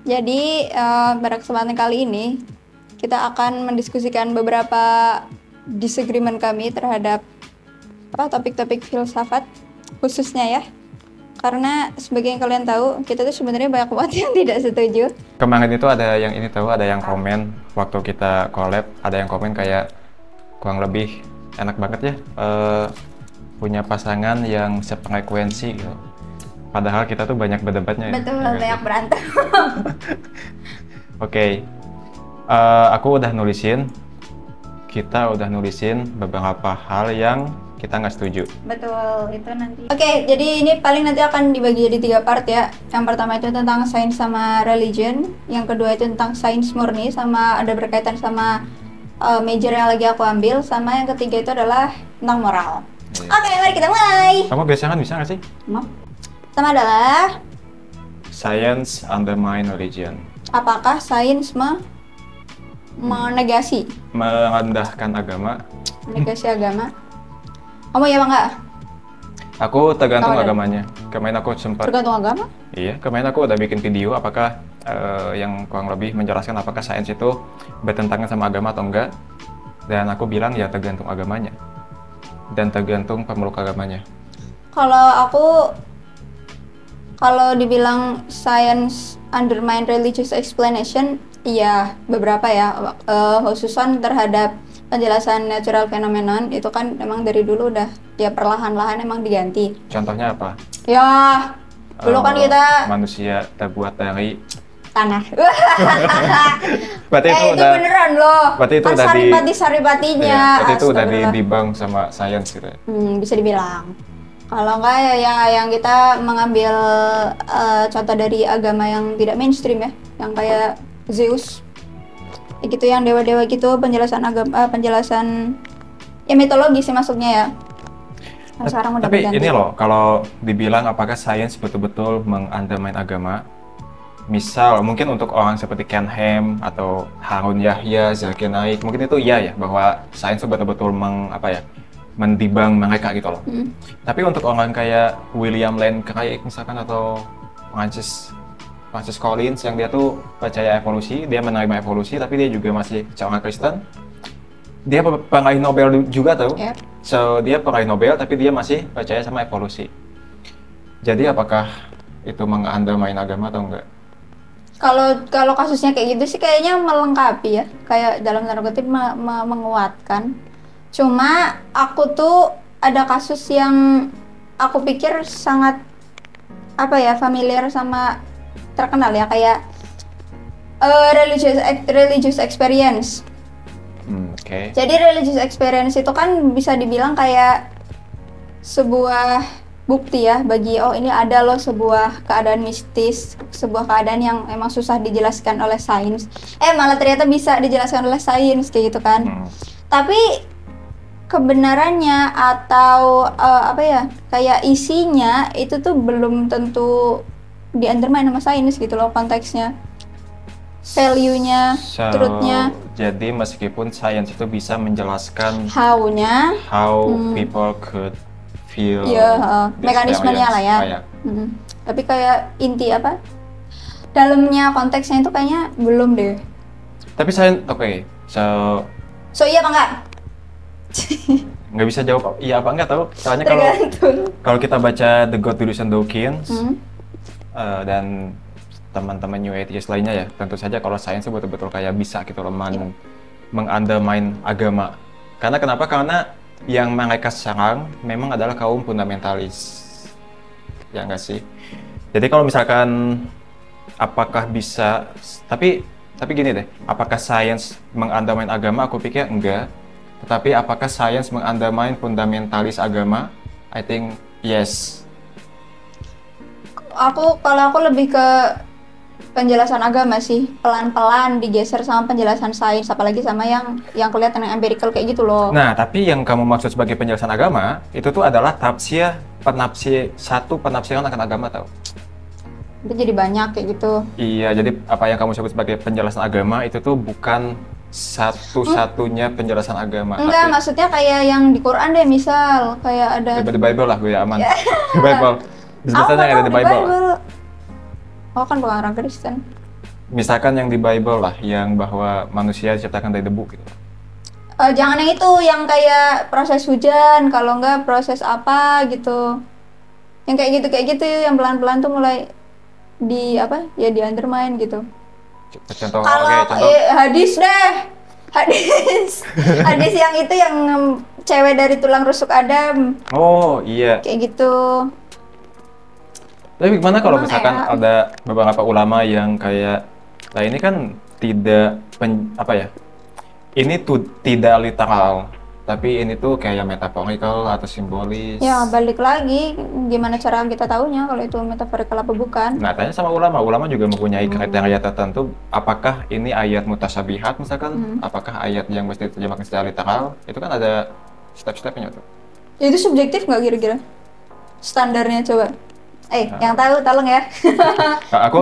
Jadi pada kesempatan kali ini kita akan mendiskusikan beberapa disagreement kami terhadap topik-topik filsafat khususnya ya. Karena sebagai yang kalian tahu, kita tuh sebenarnya banyak banget yang tidak setuju. Kemarin itu ada yang ini tahu, ada yang komen waktu kita collab, ada yang komen kayak kurang lebih enak banget ya punya pasangan yang sefrekuensi gitu. Padahal kita tuh banyak berdebatnya ya. Betul, banyak berantem. Oke. Kita udah nulisin beberapa hal yang kita nggak setuju. Betul, itu nanti. Oke, jadi ini paling nanti akan dibagi jadi 3 part ya. Yang pertama itu tentang sains sama religion. Yang kedua itu tentang sains murni sama ada berkaitan sama major yang lagi aku ambil. Sama yang ketiga itu adalah tentang moral. Oke, mari kita mulai. Kamu biasanya bisa nggak sih? Maaf. Pertama adalah Science undermine religion. apakah sains menegasi Merendahkan agama. agama? Kamu ya apa enggak? Aku tergantung Kamu ada? agamanya. Kemarin aku sempat. Tergantung agama? Iya, kemarin aku udah bikin video apakah yang kurang lebih menjelaskan apakah sains itu bertentangan sama agama atau enggak. Dan aku bilang ya tergantung agamanya. Dan tergantung pemeluk agamanya. Kalau dibilang science undermine religious explanation, iya beberapa ya, khususan terhadap penjelasan natural phenomenon itu kan emang dari dulu udah ya perlahan-lahan emang diganti. Contohnya apa? Ya, dulu kan kita manusia terbuat dari tanah. berarti itu itu udah beneran loh. berarti itu Kan udah saripati-saripatinya. iya, berarti itu udah Astagfirullah. dibang sama sains gitu ya. Bisa dibilang. Kalau enggak ya yang kita mengambil contoh dari agama yang tidak mainstream ya, yang kayak Zeus, gitu, yang dewa-dewa gitu, penjelasan agama, penjelasan ya mitologi sih masuknya ya. Nah, sekarang udah Tapi berganti. ini loh, kalau dibilang apakah sains betul-betul mengundermine agama, misal mungkin untuk orang seperti Ken Ham atau Harun Yahya, Zakir Naik, mungkin itu iya ya bahwa sains itu betul-betul mendibang mereka gitu loh. Tapi untuk orang kayak William Lane Craig misalkan atau Francis Collins yang dia tuh percaya evolusi, dia menerima evolusi, tapi dia juga masih seorang Kristen. Dia peraih Nobel juga tuh. Yep. So dia peraih Nobel tapi dia masih percaya sama evolusi. Jadi apakah itu mengundermine agama atau enggak? Kalau kasusnya kayak gitu sih kayaknya melengkapi ya, kayak dalam tanda kutip menguatkan. Cuma aku tuh ada kasus yang aku pikir sangat familiar sama terkenal ya, kayak religious experience. Oke. Jadi religious experience itu kan bisa dibilang kayak sebuah bukti ya bagi ini ada loh sebuah keadaan mistis, sebuah keadaan yang emang susah dijelaskan oleh sains. Malah ternyata bisa dijelaskan oleh sains kayak gitu kan. Tapi kebenarannya atau kayak isinya itu tuh belum tentu di-undermine sama sains gitu loh konteksnya. Value-nya, truth-nya. Jadi meskipun sains itu bisa menjelaskan how people could feel mekanismenya lah ya. Tapi kayak inti dalamnya konteksnya itu kayaknya belum deh. Tapi sains So iya apa enggak? Nggak bisa jawab iya apa enggak tahu. Soalnya kalau kita baca The God Delusion Dawkins dan teman-teman New Atheist lainnya ya, tentu saja kalau sains itu betul-betul kayak bisa gitu loh mengundermine agama. Kenapa? Karena yang mereka serang memang adalah kaum fundamentalis. Ya nggak sih? Jadi kalau misalkan apakah bisa, tapi gini deh, apakah sains mengundermine agama? Aku pikir enggak. Tetapi apakah sains mengundermine fundamentalis agama? I think yes. Kalau aku lebih ke penjelasan agama sih, pelan-pelan digeser sama penjelasan sains, apalagi sama yang kelihatan yang empirical kayak gitu loh. Nah, tapi yang kamu maksud sebagai penjelasan agama itu tuh adalah penafsiran akan agama, tau? Itu jadi banyak kayak gitu. Iya, jadi apa yang kamu sebut sebagai penjelasan agama itu tuh bukan satu-satunya penjelasan agama. Enggak, maksudnya kayak yang di Quran deh, misal kayak ada The Bible lah, gue aman. The Bible. Disebutnya ada The Bible. Oh kan bukan orang Kristen. Misalkan yang di Bible lah, yang bahwa manusia diciptakan dari debu gitu. Jangan yang itu, yang kayak proses hujan, kalau enggak proses apa gitu. Yang kayak gitu, yang pelan-pelan tuh mulai di apa? Ya di undermine gitu. Contoh, Kalau contoh. hadis deh. Hadis. Hadis yang itu yang cewek dari tulang rusuk Adam. Oh, iya. Kayak gitu. Tapi gimana kalau Emang misalkan ya. ada beberapa ulama yang kayak, nah ini kan tidak apa ya? Ini tuh tidak literal, tapi ini tuh kayak metaphorical atau simbolis. Ya balik lagi, gimana cara kita tahunya kalau itu metaphorical apa bukan? Nah, tanya sama ulama. Ulama juga mempunyai kriteria tertentu. Apakah ini ayat mutasyabihat misalkan? Apakah ayat yang mesti diterjemahkan secara literal? Itu kan ada step-stepnya tuh. Ya, itu subjektif nggak kira-kira? Standarnya coba. Yang tahu tolong ya.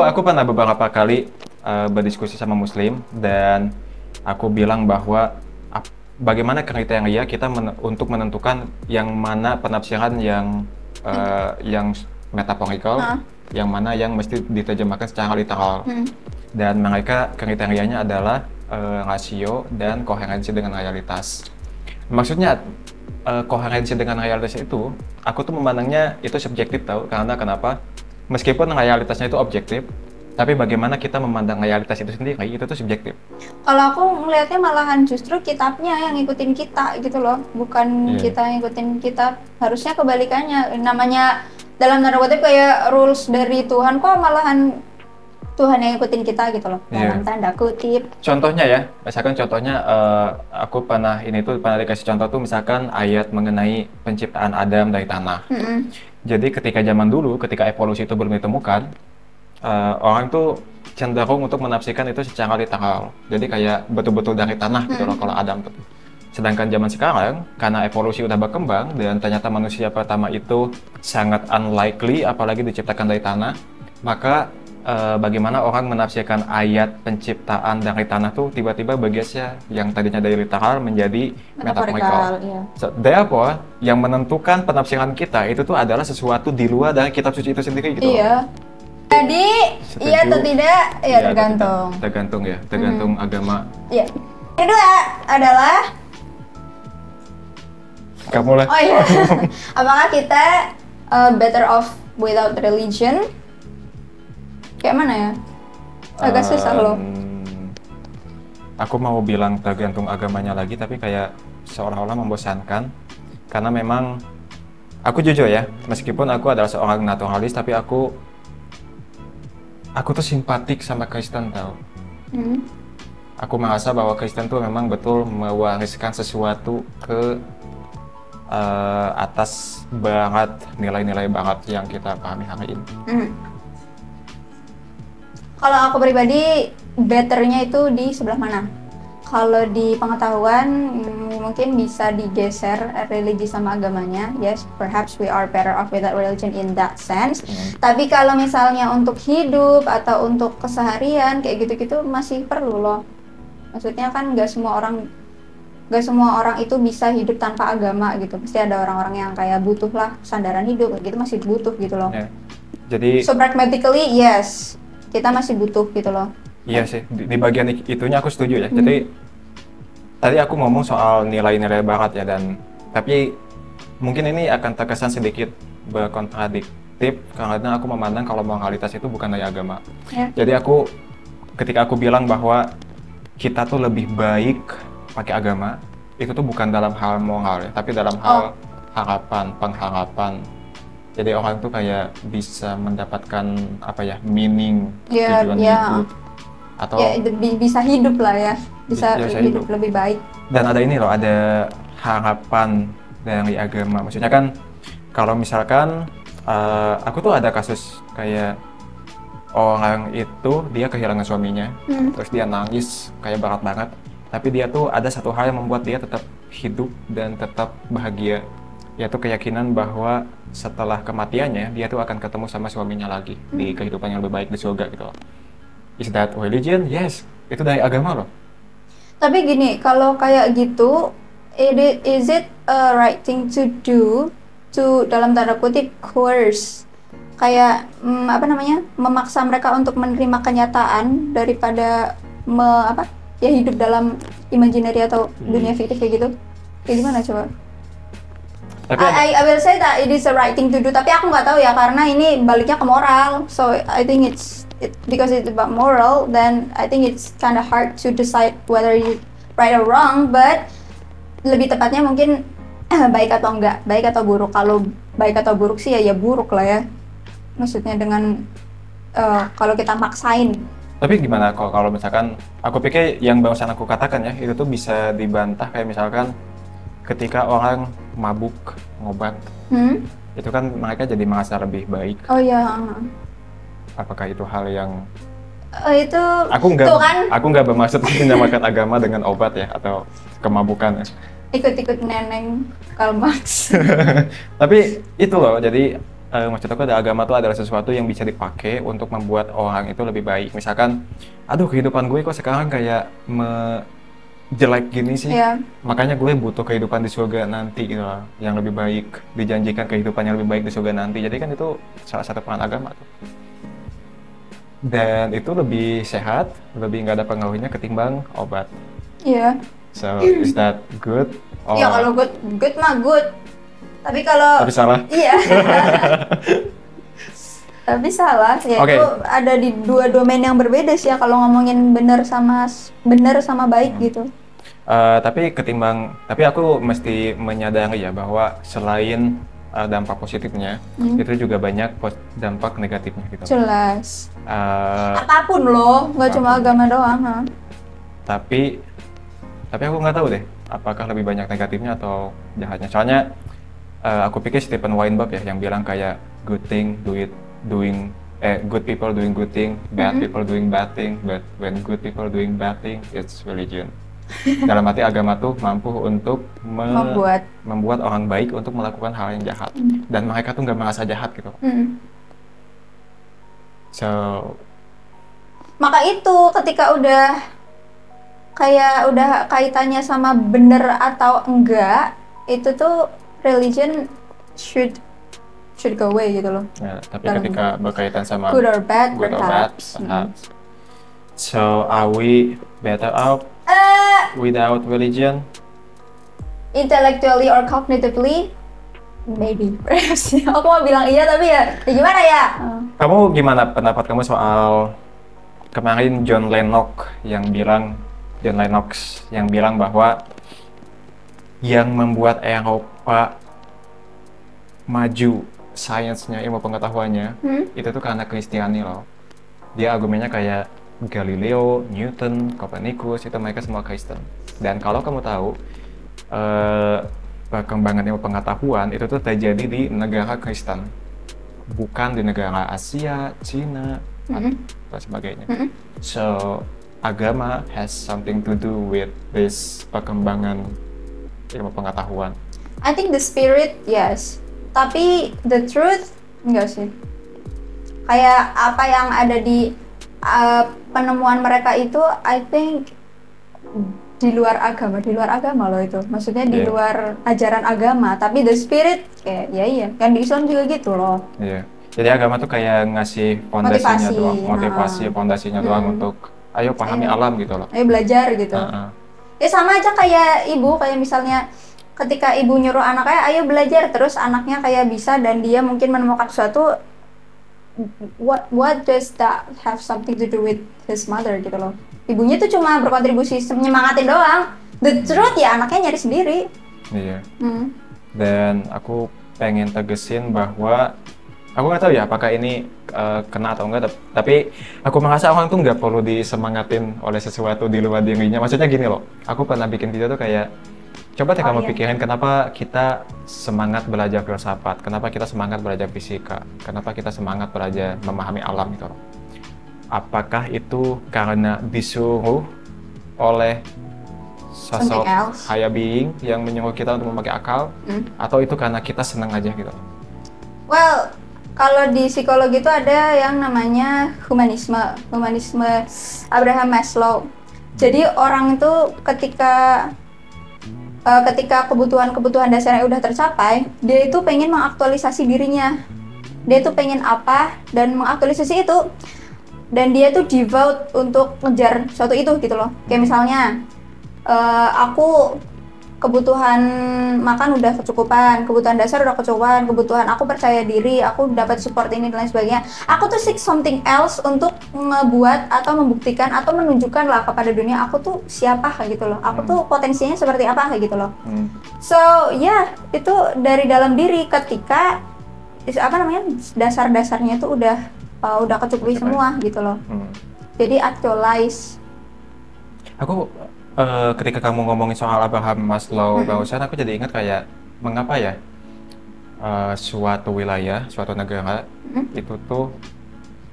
Aku pernah beberapa kali berdiskusi sama Muslim dan aku bilang bahwa bagaimana kriteria kita untuk menentukan yang mana penafsiran yang metaphorical, yang mana yang mesti diterjemahkan secara literal. Dan mereka kriterianya adalah rasio dan koherensi dengan realitas. Maksudnya koherensi dengan realitas itu, aku tuh memandangnya itu subjektif tau, karena kenapa? Meskipun realitasnya itu objektif, tapi bagaimana kita memandang realitas itu sendiri, itu tuh subjektif. Kalau aku melihatnya malahan justru kitabnya yang ngikutin kita gitu loh, bukan kita yang ngikutin kitab. Harusnya kebalikannya. Namanya dalam tanda kutip kayak rules dari Tuhan, kok malahan Tuhan yang ngikutin kita gitu loh, dalam tanda kutip. Contohnya ya, misalkan contohnya aku pernah dikasih contoh tuh misalkan ayat mengenai penciptaan Adam dari tanah. Jadi ketika zaman dulu, ketika evolusi itu belum ditemukan, orang tuh cenderung untuk menafsirkan itu secara literal. Jadi kayak betul-betul dari tanah gitu loh kalau Adam tuh. Sedangkan zaman sekarang, karena evolusi udah berkembang dan ternyata manusia pertama itu sangat unlikely apalagi diciptakan dari tanah, maka bagaimana orang menafsirkan ayat penciptaan dari tanah tuh tiba-tiba bergeser yang tadinya dari literal menjadi metaphorical. So, therefore, yang menentukan penafsiran kita itu tuh adalah sesuatu di luar dari kitab suci itu sendiri gitu. Iya. Jadi, iya atau tidak? Ya tergantung. Tergantung agama. Iya. Kedua adalah kamu lah. Oh iya. Apakah kita better off without religion? Kayak mana ya? Agak susah loh. Aku mau bilang tergantung agamanya lagi, tapi kayak seolah-olah membosankan. Karena memang, aku jujur ya, meskipun aku adalah seorang naturalis, tapi aku tuh simpatik sama Kristen tau. Aku merasa bahwa Kristen tuh memang betul mewariskan sesuatu ke atas barat, nilai-nilai barat yang kita pahami hari ini. Kalau aku pribadi, betternya itu di sebelah mana? Kalau di pengetahuan, mungkin bisa digeser religi sama agamanya. Yes, perhaps we are better off without religion in that sense. Tapi kalau misalnya untuk hidup atau untuk keseharian, kayak gitu-gitu masih perlu loh. Maksudnya kan nggak semua orang itu bisa hidup tanpa agama gitu. Pasti ada orang-orang yang kayak butuh lah sandaran hidup, gitu masih butuh gitu loh. Jadi, so pragmatically, yes. Kita masih butuh gitu loh. Iya sih, di bagian itunya aku setuju ya. Jadi tadi aku ngomong soal nilai-nilai barat ya, tapi mungkin ini akan terkesan sedikit berkontradiktif karena aku memandang kalau moralitas itu bukan dari agama. Jadi ketika aku bilang bahwa kita tuh lebih baik pakai agama, itu tuh bukan dalam hal moral ya, tapi dalam hal pengharapan. Jadi orang tuh kayak bisa mendapatkan meaning, tujuan hidup, atau bisa hidup lah ya, bisa hidup lebih baik. Dan ada ini loh, ada harapan dari agama. Maksudnya kan kalau misalkan aku tuh ada kasus kayak orang itu dia kehilangan suaminya, terus dia nangis kayak berat banget, tapi dia tuh ada satu hal yang membuat dia tetap hidup dan tetap bahagia, yaitu keyakinan bahwa setelah kematiannya dia tuh akan ketemu sama suaminya lagi di kehidupan yang lebih baik di surga gitu loh. Is that religion? Yes, itu dari agama loh. Tapi gini, kalau kayak gitu, is it a right thing to do to dalam tanda kutip coerce kayak memaksa mereka untuk menerima kenyataan daripada hidup dalam imaginary atau dunia fiktif kayak gitu. Kayak gimana coba? Tapi I will say that it is the right thing to do, tapi aku nggak tahu ya karena ini baliknya ke moral. So I think because it's about moral, then I think it's kind of hard to decide whether you right or wrong, but lebih tepatnya mungkin baik atau enggak, baik atau buruk. Kalau baik atau buruk sih ya buruk lah ya. Maksudnya dengan kalau kita maksain. Tapi gimana kalau misalkan aku pikir yang barusan aku katakan ya, itu tuh bisa dibantah kayak misalkan ketika orang mabuk ngobat, itu kan mereka jadi merasa lebih baik. Oh iya. Apakah itu hal yang itu aku nggak bermaksud menyamakan agama dengan obat ya atau kemabukan ya. Ikut-ikut neneng Karl Marx. Tapi itu loh, jadi maksud aku agama itu adalah sesuatu yang bisa dipakai untuk membuat orang itu lebih baik. Misalkan, aduh kehidupan gue kok sekarang kayak jelek gini sih, makanya gue butuh kehidupan di surga nanti gitu lah, yang lebih baik, dijanjikan kehidupan yang lebih baik di surga nanti. Jadi kan itu salah satu peran agama tuh. Dan itu lebih sehat, lebih nggak ada pengaruhnya ketimbang obat. Iya. So is that good? Ya kalau good mah good. Tapi salah. Iya. Tapi salah, ya itu ada di dua domain yang berbeda sih ya kalau ngomongin benar sama baik gitu. Tapi aku mesti menyadari ya bahwa selain dampak positifnya, itu juga banyak dampak negatifnya gitu. Jelas. Apapun loh, nggak cuma agama doang. Tapi aku nggak tahu deh, apakah lebih banyak negatifnya atau jahatnya. Soalnya aku pikir Stephen Weinberg ya yang bilang kayak good people doing good thing, bad people doing bad thing, but when good people doing bad thing, it's religion. Dalam arti agama tuh mampu untuk membuat orang baik untuk melakukan hal yang jahat, dan mereka tuh nggak merasa jahat gitu. So maka itu ketika udah kaitannya sama bener atau enggak, itu tuh religion should go away gitu loh. Ya, tapi ketika berkaitan sama good or bad, perhaps. So are we better off without religion? Intellectually or cognitively, maybe. Aku mau bilang iya tapi ya gimana ya? Kamu gimana pendapat kamu soal kemarin John Lennox yang bilang bahwa yang membuat Eropa maju sainsnya, ilmu pengetahuannya, itu tuh karena Kristiani loh. Dia argumennya kayak Galileo, Newton, Copernicus, itu mereka semua Kristen. Dan kalau kamu tahu, perkembangan ilmu pengetahuan itu tuh terjadi di negara Kristen, bukan di negara Asia, Cina, dan sebagainya. So, agama has something to do with this perkembangan ilmu pengetahuan. I think the spirit, yes. Tapi the truth, enggak sih. Kayak apa yang ada di penemuan mereka itu, I think di luar agama loh itu. Maksudnya di luar ajaran agama. Tapi the spirit, kayak iya. Kan di Islam juga gitu loh. Iya. Jadi agama tuh kayak ngasih fondasinya doang untuk ayo pahami alam gitu loh. Ayo belajar gitu. Ya sama aja kayak ibu, kayak misalnya ketika ibu nyuruh anaknya ayo belajar, terus anaknya kayak bisa dan dia mungkin menemukan sesuatu, what does that have something to do with his mother gitu loh. Ibunya tuh cuma berkontribusi menyemangatin doang. The truth ya anaknya nyari sendiri. Iya. Dan aku pengen tegesin bahwa aku nggak tahu ya apakah ini kena atau enggak, tapi aku merasa orang tuh nggak perlu disemangatin oleh sesuatu di luar dirinya. Maksudnya gini loh, aku pernah bikin video tuh kayak, coba deh kamu pikirin kenapa kita semangat belajar filsafat, kenapa kita semangat belajar fisika, kenapa kita semangat belajar memahami alam gitu loh. Apakah itu karena disuruh oleh sosok higher being yang menyuruh kita untuk memakai akal, atau itu karena kita senang aja gitu? Well, kalau di psikologi itu ada yang namanya humanisme Abraham Maslow. Jadi orang itu ketika kebutuhan dasarnya udah tercapai, dia itu pengen mengaktualisasi dirinya. dia tuh pengen apa dan mengaktualisasi itu, dan dia tuh devout untuk ngejar suatu itu gitu loh. Kayak misalnya aku kebutuhan makan udah kecukupan, kebutuhan dasar udah kecukupan, kebutuhan aku percaya diri, aku dapat support ini dan lain sebagainya. Aku tuh seek something else untuk ngebuat atau membuktikan atau menunjukkan lah kepada dunia aku tuh siapa kayak gitu loh. Aku tuh potensinya seperti apa kayak gitu loh. So itu dari dalam diri ketika dasar-dasarnya itu udah kecukupi semua gitu loh. Jadi actualize. Aku ketika kamu ngomongin soal Abraham Maslow barusan, aku jadi ingat kayak mengapa ya suatu wilayah, suatu negara itu tuh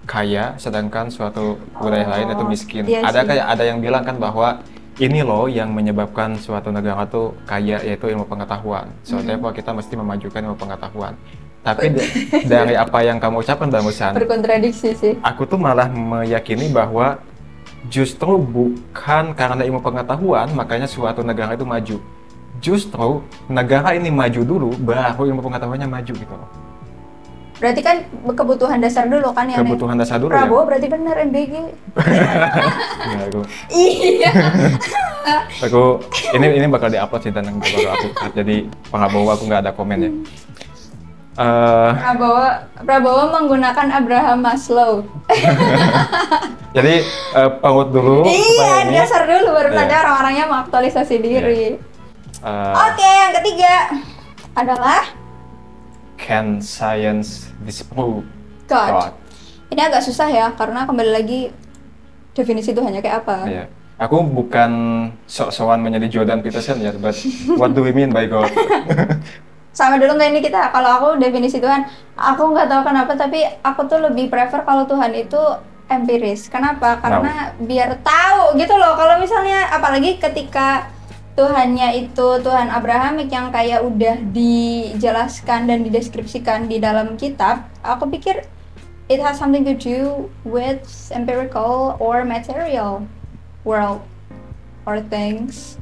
kaya sedangkan suatu wilayah lain itu miskin. Ada yang bilang kan bahwa ini loh yang menyebabkan suatu negara tuh kaya, yaitu ilmu pengetahuan. So therefore kita mesti memajukan ilmu pengetahuan. Tapi dari apa yang kamu ucapkan barusan, berkontradiksi sih. Aku tuh malah meyakini bahwa justru bukan karena ilmu pengetahuan makanya suatu negara itu maju. Justru negara ini maju dulu, baru ilmu pengetahuannya maju gitu loh. Berarti kan kebutuhan dasar dulu kan ya? Kebutuhan dasar dulu. Prabowo ya? Berarti benar MBG. Iya. Aku ini bakal diupload sih dan baru aku jadi Prabowo, aku nggak ada komen ya. Prabowo menggunakan Abraham Maslow. Jadi paut dulu. Iya, dasar dulu baru nanti orang-orangnya mengaktualisasi diri. Oke, yang ketiga adalah can science disprove God? Ini agak susah ya, karena kembali lagi definisi Tuhannya kayak apa. Iya. Aku bukan sok-sokan menjadi Jordan Peterson ya, but what do we mean by God? Sama dulu nggak ini kita, kalau aku definisi Tuhan, aku nggak tahu kenapa, tapi aku tuh lebih prefer kalau Tuhan itu empiris. Kenapa? Karena biar tahu gitu loh. Kalau misalnya, apalagi ketika Tuhannya itu Tuhan Abrahamik yang kayak udah dijelaskan dan dideskripsikan di dalam kitab, aku pikir it has something to do with empirical or material world or things.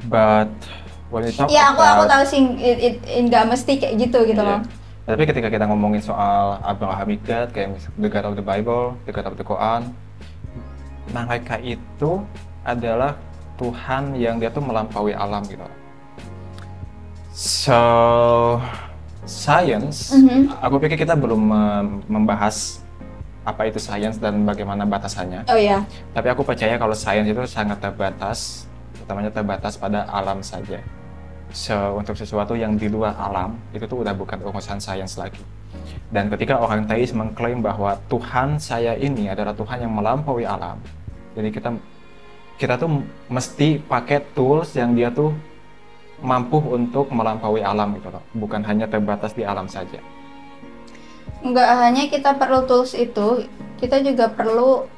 But ya aku tahu sih nggak mesti kayak gitu loh. Tapi ketika kita ngomongin soal Abrahamic God, kayak the God of the Bible, the God of the Quran, mereka itu adalah Tuhan yang dia tuh melampaui alam gitu. So science, aku pikir kita belum membahas apa itu science dan bagaimana batasannya. Oh iya. Tapi aku percaya kalau science itu sangat terbatas, utamanya terbatas pada alam saja. So, untuk sesuatu yang di luar alam, itu tuh udah bukan urusan sains lagi. Dan ketika orang teis mengklaim bahwa Tuhan saya ini adalah Tuhan yang melampaui alam, jadi kita tuh mesti pakai tools yang dia tuh mampu untuk melampaui alam gitu loh, bukan hanya terbatas di alam saja. Nggak hanya kita perlu tools itu, kita juga perlu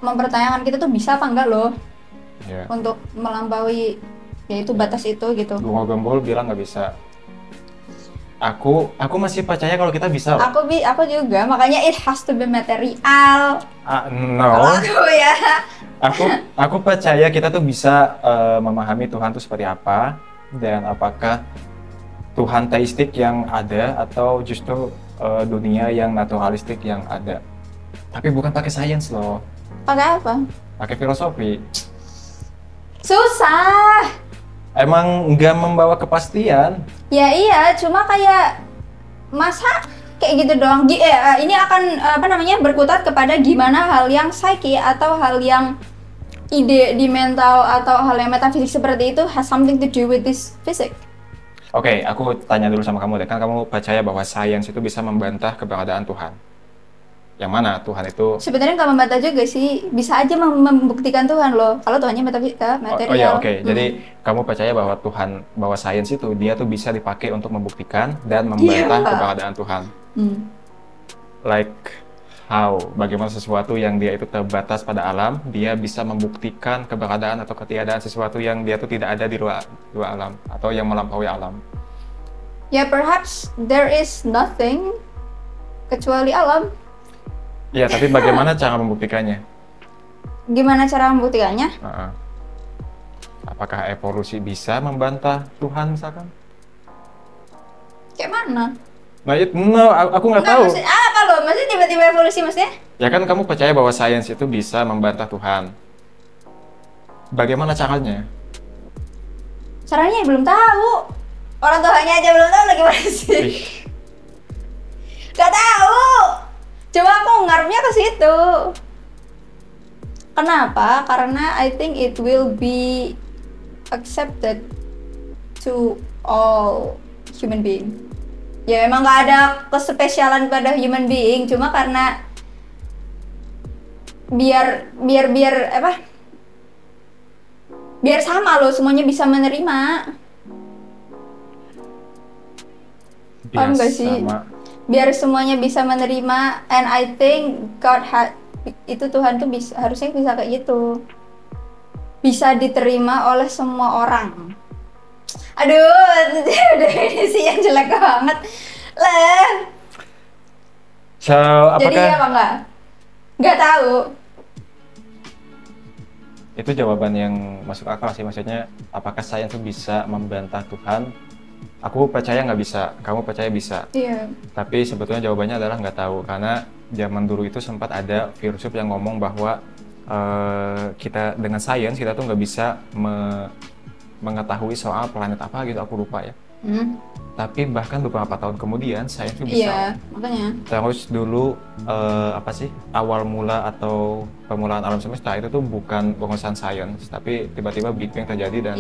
mempertanyakan kita tuh bisa apa enggak loh untuk melampaui yaitu batas itu gitu. Bunga Gembul bilang nggak bisa. Aku masih percaya kalau kita bisa. Aku juga, makanya it has to be material. No. Kalau aku ya. Aku percaya kita tuh bisa memahami Tuhan tuh seperti apa dan apakah Tuhan teistik yang ada atau justru dunia yang naturalistik yang ada. Tapi bukan pakai sains loh. Pakai apa? Pakai filosofi. Susah. Emang nggak membawa kepastian? Ya iya, cuma kayak masa kayak gitu doang. Ini akan berkutat kepada gimana hal yang psyche atau hal yang ide di mental atau hal yang metafisik seperti itu has something to do with this physics. Oke, aku tanya dulu sama kamu deh. Kan kamu percaya bahwa sains itu bisa membantah keberadaan Tuhan. Yang mana Tuhan itu? Sebenarnya nggak membantah juga sih, bisa aja membuktikan Tuhan loh. Kalau Tuhannya metafisika, material. Oh ya, oke. Jadi kamu percaya bahwa bahwa sains itu dia tuh bisa dipakai untuk membuktikan dan membantah keberadaan Tuhan. Like how? Bagaimana sesuatu yang dia itu terbatas pada alam, dia bisa membuktikan keberadaan atau ketiadaan sesuatu yang dia tuh tidak ada di luar alam atau yang melampaui alam. Ya, perhaps there is nothing kecuali alam. Ya, tapi bagaimana cara membuktikannya? Gimana cara membuktikannya? Apakah evolusi bisa membantah Tuhan misalkan? Kayak mana? Nah, aku nggak tahu. Apa loh? Maksudnya tiba-tiba evolusi maksudnya? Ya kan kamu percaya bahwa sains itu bisa membantah Tuhan. Bagaimana caranya? Caranya ya belum tahu. Orang tuanya aja belum tahu lagi mana sih? Gak tahu. Cuma aku ngarepnya ke situ. Kenapa? Karena I think it will be accepted to all human being. Ya memang nggak ada kespesialan pada human being, cuma karena biar apa? Biar sama loh, semuanya bisa menerima. Paham gak sih? Biar semuanya bisa menerima, and I think itu Tuhan tuh harusnya bisa kayak gitu. Bisa diterima oleh semua orang. Aduh, definisi yang jelek banget lah. So, jadi apa enggak? Nggak tahu. Itu jawaban yang masuk akal sih, maksudnya apakah sains itu bisa membantah Tuhan? Aku percaya nggak bisa, kamu percaya bisa. Iya. Tapi sebetulnya jawabannya adalah nggak tahu, karena zaman dulu itu sempat ada filsuf yang ngomong bahwa kita dengan sains kita tuh nggak bisa mengetahui soal planet apa gitu, aku lupa ya. Tapi bahkan beberapa tahun kemudian sains itu bisa. Iya, makanya. Terus dulu awal mula atau permulaan alam semesta itu tuh bukan urusan sains, tapi tiba-tiba Big Bang terjadi dan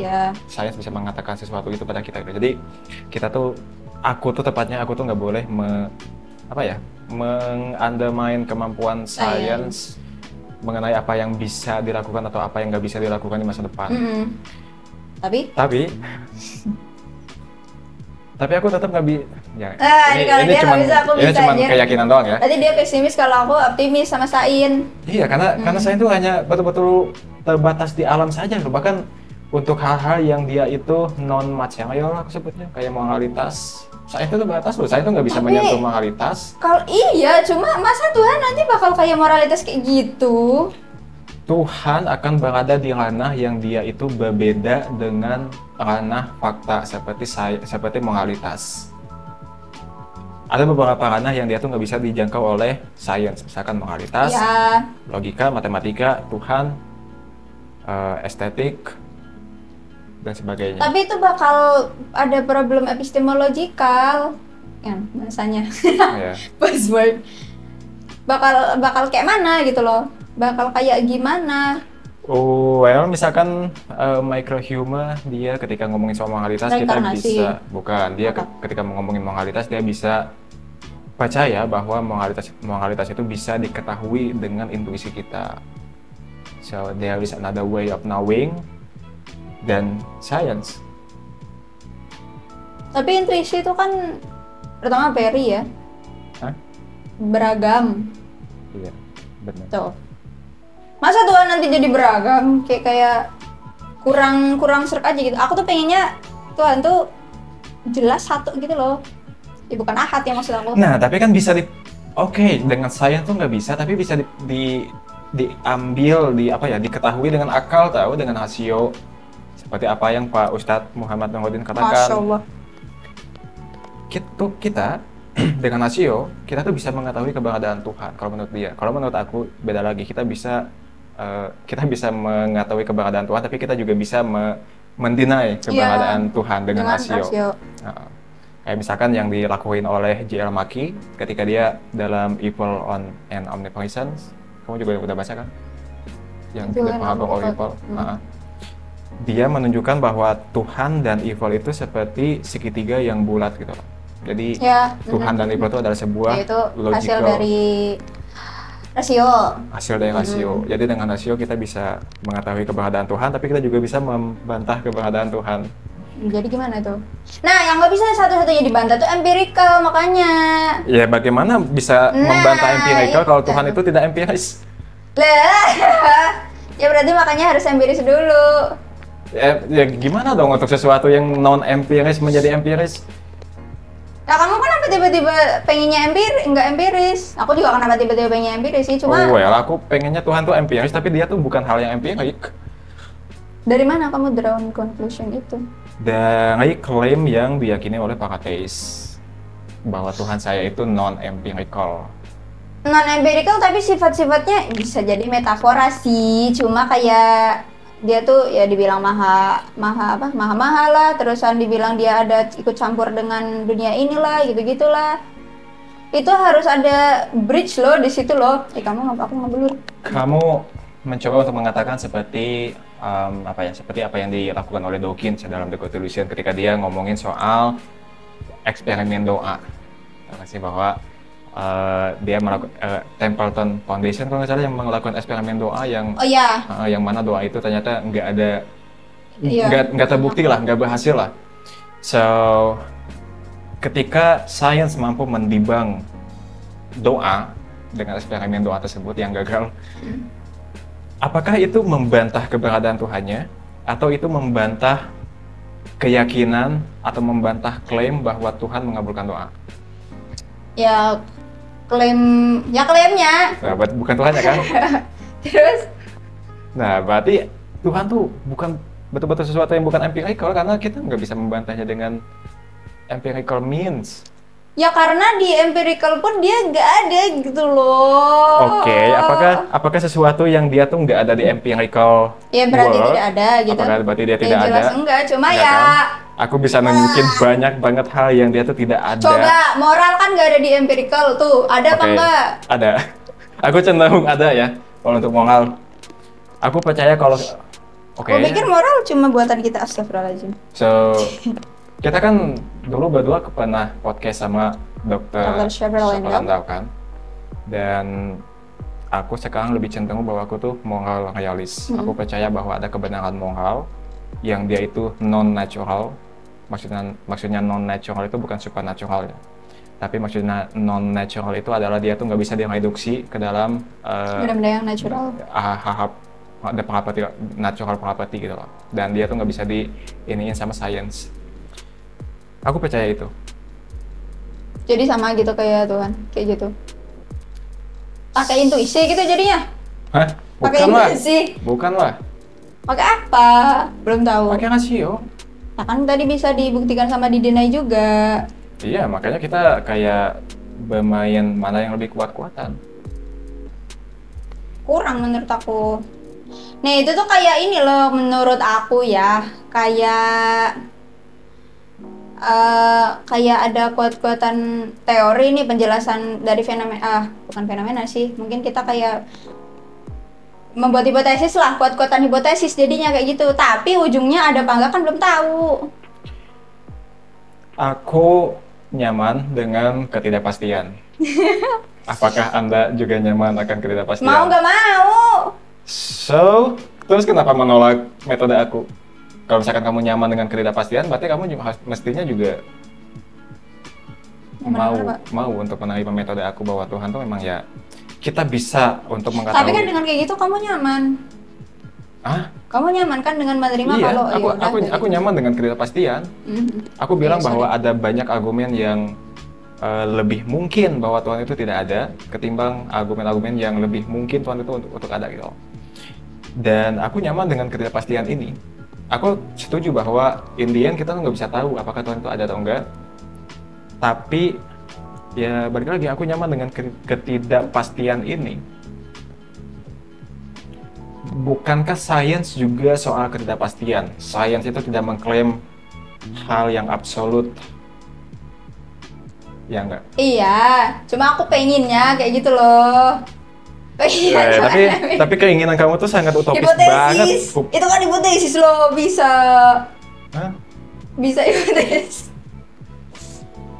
sains bisa mengatakan sesuatu itu pada kita. Jadi kita tuh, aku tuh nggak boleh mengundermine kemampuan sains mengenai apa yang bisa dilakukan atau apa yang nggak bisa dilakukan di masa depan. Tapi aku tetap nggak bisa. Ya, ini cuma keyakinan doang ya. Tadi dia pesimis, kalau aku optimis sama sains. Iya, karena sains itu hanya betul-betul terbatas di alam saja loh. Bahkan untuk hal-hal yang dia itu non material, aku sebutnya kayak moralitas. Sains itu terbatas loh. Sains itu nggak bisa menyentuh moralitas. Kalau cuma masa Tuhan nanti bakal kayak moralitas kayak gitu? Tuhan akan berada di ranah yang dia itu berbeda dengan ranah fakta seperti moralitas. Ada beberapa ranah yang dia tuh nggak bisa dijangkau oleh sains, misalkan moralitas, logika, matematika, Tuhan, estetik, dan sebagainya. Tapi itu bakal ada problem epistemologikal, ya bahasanya. Buzzword. Bakal kayak mana gitu loh. Bakal kayak gimana? Misalkan microhumor, dia ketika ngomongin soal moralitas kita bisa, ketika ngomongin moralitas dia bisa percaya bahwa moralitas itu bisa diketahui dengan intuisi kita. So there is another way of knowing than science. Tapi intuisi itu kan pertama Perry ya. Beragam. Iya, benar. Tuh. Masa Tuhan nanti jadi beragam, kayak kurang serk aja gitu. Aku tuh pengennya Tuhan tuh jelas satu gitu loh. Ya bukan ahad ya maksud aku. Nah, tapi kan bisa dengan sains tuh nggak bisa, tapi bisa diambil, diketahui dengan akal, dengan rasio. Seperti apa yang Pak Ustadz Muhammad Nuruddin katakan. Masya Allah. Kita dengan rasio, kita tuh bisa mengetahui keberadaan Tuhan kalau menurut dia. Kalau menurut aku beda lagi, kita bisa mengetahui keberadaan Tuhan, tapi kita juga bisa mendinai keberadaan Tuhan dengan rasio. Kayak misalkan yang dilakuin oleh J.L. Mackie ketika dia dalam Evil and Omnipresence, kamu juga udah baca kan? Yang The Power of Evil. Dia menunjukkan bahwa Tuhan dan evil itu seperti segitiga yang bulat gitu. Jadi Tuhan dan evil itu adalah sebuah hasil dari rasio. Jadi dengan rasio kita bisa mengetahui keberadaan Tuhan, tapi kita juga bisa membantah keberadaan Tuhan. Jadi gimana tuh? Nah, yang nggak bisa satu-satunya dibantah tuh empirical, makanya. Ya, bagaimana bisa membantah empirical kalau Tuhan itu tidak empiris? Ya berarti makanya harus empiris dulu. Ya gimana dong untuk sesuatu yang non empiris menjadi empiris? Nah, kamu kenapa tiba-tiba pengennya nggak empiris? Aku juga kenapa tiba-tiba pengennya empiris sih, cuma... aku pengennya Tuhan tuh empiris, tapi dia tuh bukan hal yang empirik. Dari mana kamu drawn conclusion itu? Dari klaim yang diyakini oleh para ateis. bahwa Tuhan saya itu non-empirical. Non-empirical tapi sifat-sifatnya bisa jadi metafora sih, cuma kayak dia tuh ya dibilang maha lah, terusan dibilang dia ada ikut campur dengan dunia inilah, gitu-gitulah. Itu harus ada bridge loh di situ loh. Kamu aku ngebelur. Kamu mencoba untuk mengatakan seperti seperti apa yang dilakukan oleh Dawkins dalam The God Delusion ketika dia ngomongin soal eksperimen doa. Kasih bahwa dia melakukan Templeton Foundation kalau nggak salah yang melakukan eksperimen doa yang yang mana doa itu ternyata nggak terbukti lah, nggak berhasil lah. So ketika sains mampu mendibang doa dengan eksperimen doa tersebut yang gagal, apakah itu membantah keberadaan Tuhannya atau itu membantah keyakinan atau membantah klaim bahwa Tuhan mengabulkan doa? Ya klaimnya. Nah, bukan Tuhannya kan? Terus? Nah, berarti Tuhan tuh bukan betul-betul sesuatu yang bukan empirical karena kita nggak bisa membantahnya dengan empirical means. Ya karena di empirical pun dia nggak ada gitu loh. Oke, apakah sesuatu yang dia tuh nggak ada di empirical ya berarti world, tidak ada gitu. Apakah berarti dia tidak jelas ada? Enggak, cuma Enggak ya kan? Aku bisa nunjukin banyak banget hal yang dia tuh tidak ada. Coba, moral kan nggak ada di empirical tuh. Ada apa enggak? Ada. Aku cenderung ada ya. Kalau untuk moral, aku percaya kalau Aku pikir moral cuma buatan kita, astagfirullahaladzim. So, kita kan dulu berdua pernah podcast sama Dr. Shafralandau kan. Dan aku sekarang lebih cenderung bahwa aku tuh moral realis. Aku percaya bahwa ada kebenaran moral yang dia itu non-natural. Maksudnya non-natural itu bukan supernatural ya. Tapi maksudnya non-natural itu adalah dia tuh nggak bisa direduksi ke dalam benda-benda yang natural. Ada property, natural property gitu loh. Dan dia tuh nggak bisa iniin sama science. Aku percaya itu. Jadi sama gitu kayak Tuhan, kayak gitu. Pakai intuisi gitu jadinya? Hah? Pakai intuisi? Bukan lah. Pakai apa? Belum tahu. Pakai rasio. Nah kan tadi bisa dibuktikan sama di-deny juga. Iya, makanya kita kayak bermain mana yang lebih kuat-kuatan. Kurang menurut aku. Nah itu tuh kayak ini loh menurut aku ya, kayak ada kuat-kuatan teori nih, penjelasan dari fenomena, bukan fenomena sih, mungkin kita kayak membuat hipotesis lah, kuat-kuatan hipotesis jadinya kayak gitu, tapi ujungnya ada apa enggak kan belum tahu. Aku nyaman dengan ketidakpastian. Apakah Anda juga nyaman akan ketidakpastian? Mau nggak mau. So, terus kenapa menolak metode aku? Kalau misalkan kamu nyaman dengan ketidakpastian, berarti kamu mestinya juga mau untuk menerima metode aku bahwa Tuhan tuh memang ya kita bisa untuk mengetahui. Tapi kan dengan kayak gitu kamu nyaman. Kamu nyaman kan dengan menerima kalau aku nyaman dengan ketidakpastian. Aku bilang bahwa ada banyak argumen yang lebih mungkin bahwa Tuhan itu tidak ada ketimbang argumen-argumen yang lebih mungkin Tuhan itu untuk ada gitu. Dan aku nyaman dengan ketidakpastian ini. Aku setuju bahwa in the end kita nggak bisa tahu apakah Tuhan itu ada atau enggak. Tapi ya balik lagi aku nyaman dengan ketidakpastian ini. Bukankah sains juga soal ketidakpastian? Sains itu tidak mengklaim hal yang absolut. Ya enggak? Iya, cuma aku pengennya kayak gitu loh. Tapi keinginan kamu tuh sangat utopis banget. Itu kan hipotesis loh, bisa. Bisa hipotesis.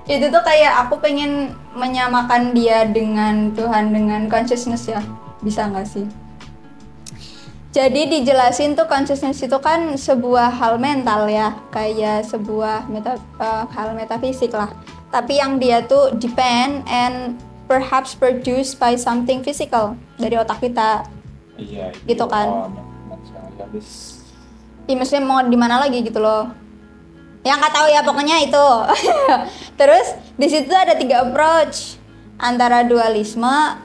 Itu tuh kayak aku pengen menyamakan dia dengan Tuhan, dengan consciousness ya. Bisa nggak sih? Jadi dijelasin tuh consciousness itu kan sebuah hal mental ya, kayak sebuah hal metafisik lah. Tapi yang dia tuh depend and perhaps produced by something physical dari otak kita. Iya. Gitu kan? Iya, maksudnya mau di mana lagi gitu loh. Yang nggak tahu ya pokoknya itu. Terus di situ ada 3 approach, antara dualisme,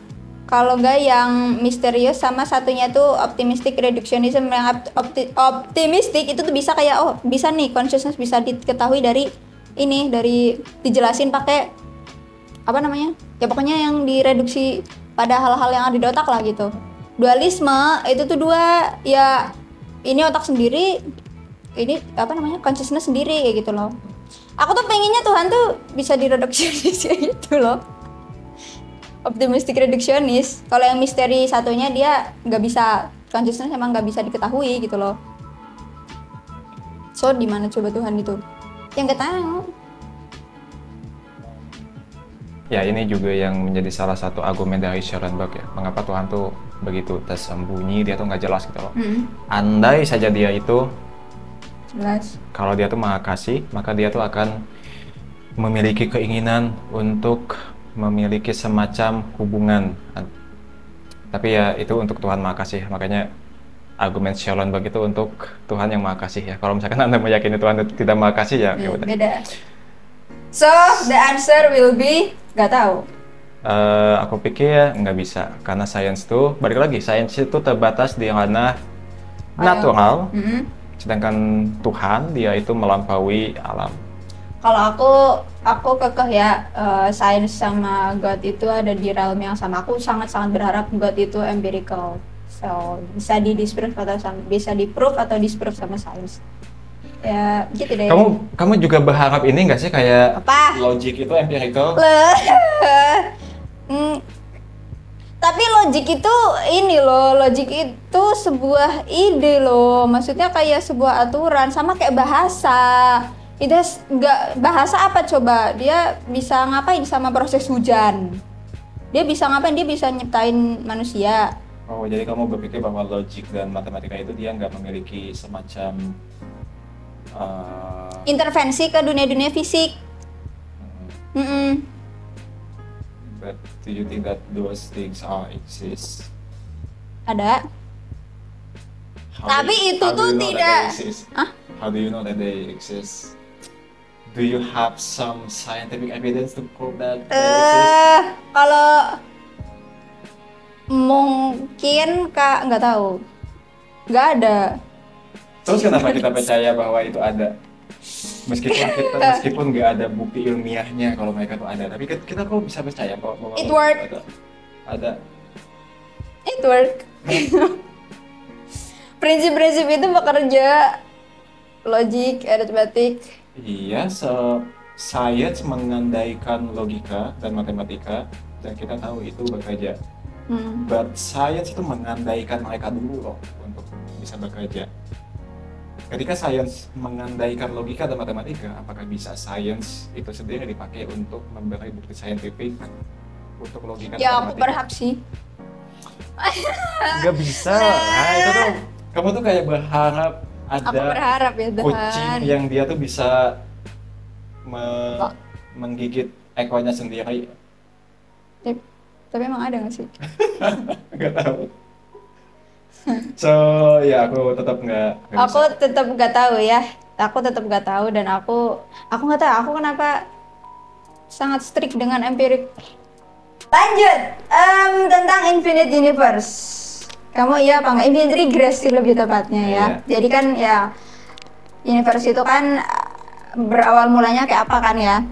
kalau nggak yang misterius, sama satunya tuh optimistic reductionism. Yang optimistic itu tuh bisa kayak bisa nih consciousness bisa diketahui dari dijelasin pakai apa namanya? Ya pokoknya yang direduksi pada hal-hal yang ada di otak lah gitu. Dualisme itu tuh dua, ya ini otak sendiri, ini apa namanya? Consciousness sendiri kayak gitu loh. Aku tuh pengennya Tuhan tuh bisa direduksionis kayak gitu loh. Optimistic reductionist. Kalau yang misteri satunya dia nggak bisa, consciousness emang nggak bisa diketahui gitu loh. So di mana coba Tuhan itu? Yang nggak tahu. Ya ini juga yang menjadi salah satu argumen dari Schellenberg ya. Mengapa Tuhan tuh begitu tersembunyi, dia tuh nggak jelas gitu loh. Andai saja dia itu Jelas. Kalau dia tuh Maha Kasih, maka dia tuh akan memiliki keinginan untuk memiliki semacam hubungan. Tapi ya itu untuk Tuhan Maha Kasih, makanya argumen Schellenberg itu untuk Tuhan yang Maha Kasih ya. Kalau misalkan Anda meyakini Tuhan tidak Maha Kasih ya, beda. So, the answer will be nggak tahu. Aku pikir ya nggak bisa, karena sains tuh, balik lagi, sains itu terbatas di ranah natural, sedangkan Tuhan dia itu melampaui alam. Kalau aku kekeh ya, sains sama God itu ada di realm yang sama. Aku sangat-sangat berharap God itu empirical, so bisa di-disprove atau bisa di-prove atau disprove sama sains. Ya gitu deh. Kamu juga berharap ini nggak sih kayak apa? Logic itu empirical? Tapi logik itu ini loh, logik itu sebuah ide loh. Maksudnya kayak sebuah aturan, sama kayak bahasa. Itu nggak, bahasa apa coba? Dia bisa ngapain sama proses hujan? Dia bisa ngapain? Dia bisa nyiptain manusia. Oh, jadi kamu berpikir bahwa logik dan matematika itu dia nggak memiliki semacam intervensi ke dunia-dunia fisik. But do you think that those things exist? Ada. Tapi itu tuh tidak. How do you know that they exist? Do you have some scientific evidence to prove that they exist? Kalau mungkin Kak nggak tahu, nggak ada. Terus kenapa kita percaya bahwa itu ada? Meskipun nggak ada bukti ilmiahnya kalau mereka tuh ada, tapi kita kok bisa percaya kok bahwa it work. Ada. It work. Prinsip-prinsip itu bekerja, logik, aritmetik. Iya, science mengandaikan logika dan matematika, dan kita tahu itu bekerja. But science itu mengandaikan mereka dulu loh untuk bisa bekerja. Ketika sains mengandaikan logika dan matematika, apakah bisa sains itu sendiri dipakai untuk memberi bukti saintifik untuk logika dan matematika? Ya aku berharap sih. Nggak bisa. Nah itu tuh, kamu tuh kayak berharap ada ya, kucing yang dia tuh bisa menggigit ekornya sendiri. Tapi emang ada nggak sih? Nggak tahu. So ya aku tetap nggak. Aku tetap nggak tahu ya. Aku tetap nggak tahu dan aku nggak tahu aku kenapa sangat strict dengan empirik. Lanjut tentang Infinite Universe. Kamu iya apa nggak? Infinite Regress sih lebih tepatnya ya. Jadi kan ya universe itu kan berawal mulanya kayak apa kan ya?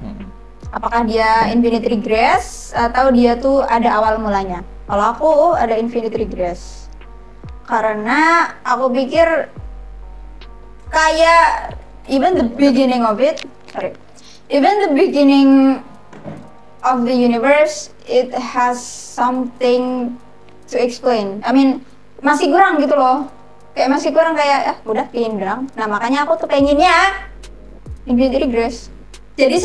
Apakah dia Infinite Regress atau dia tuh ada awal mulanya? Kalau aku ada Infinite Regress. Karena aku pikir kayak even the beginning of the universe, it has something to explain. I mean, masih kurang gitu loh. Kayak masih kurang kayak udah bikin drang. Nah, makanya aku tuh pengennya Infinite Regress. Jadi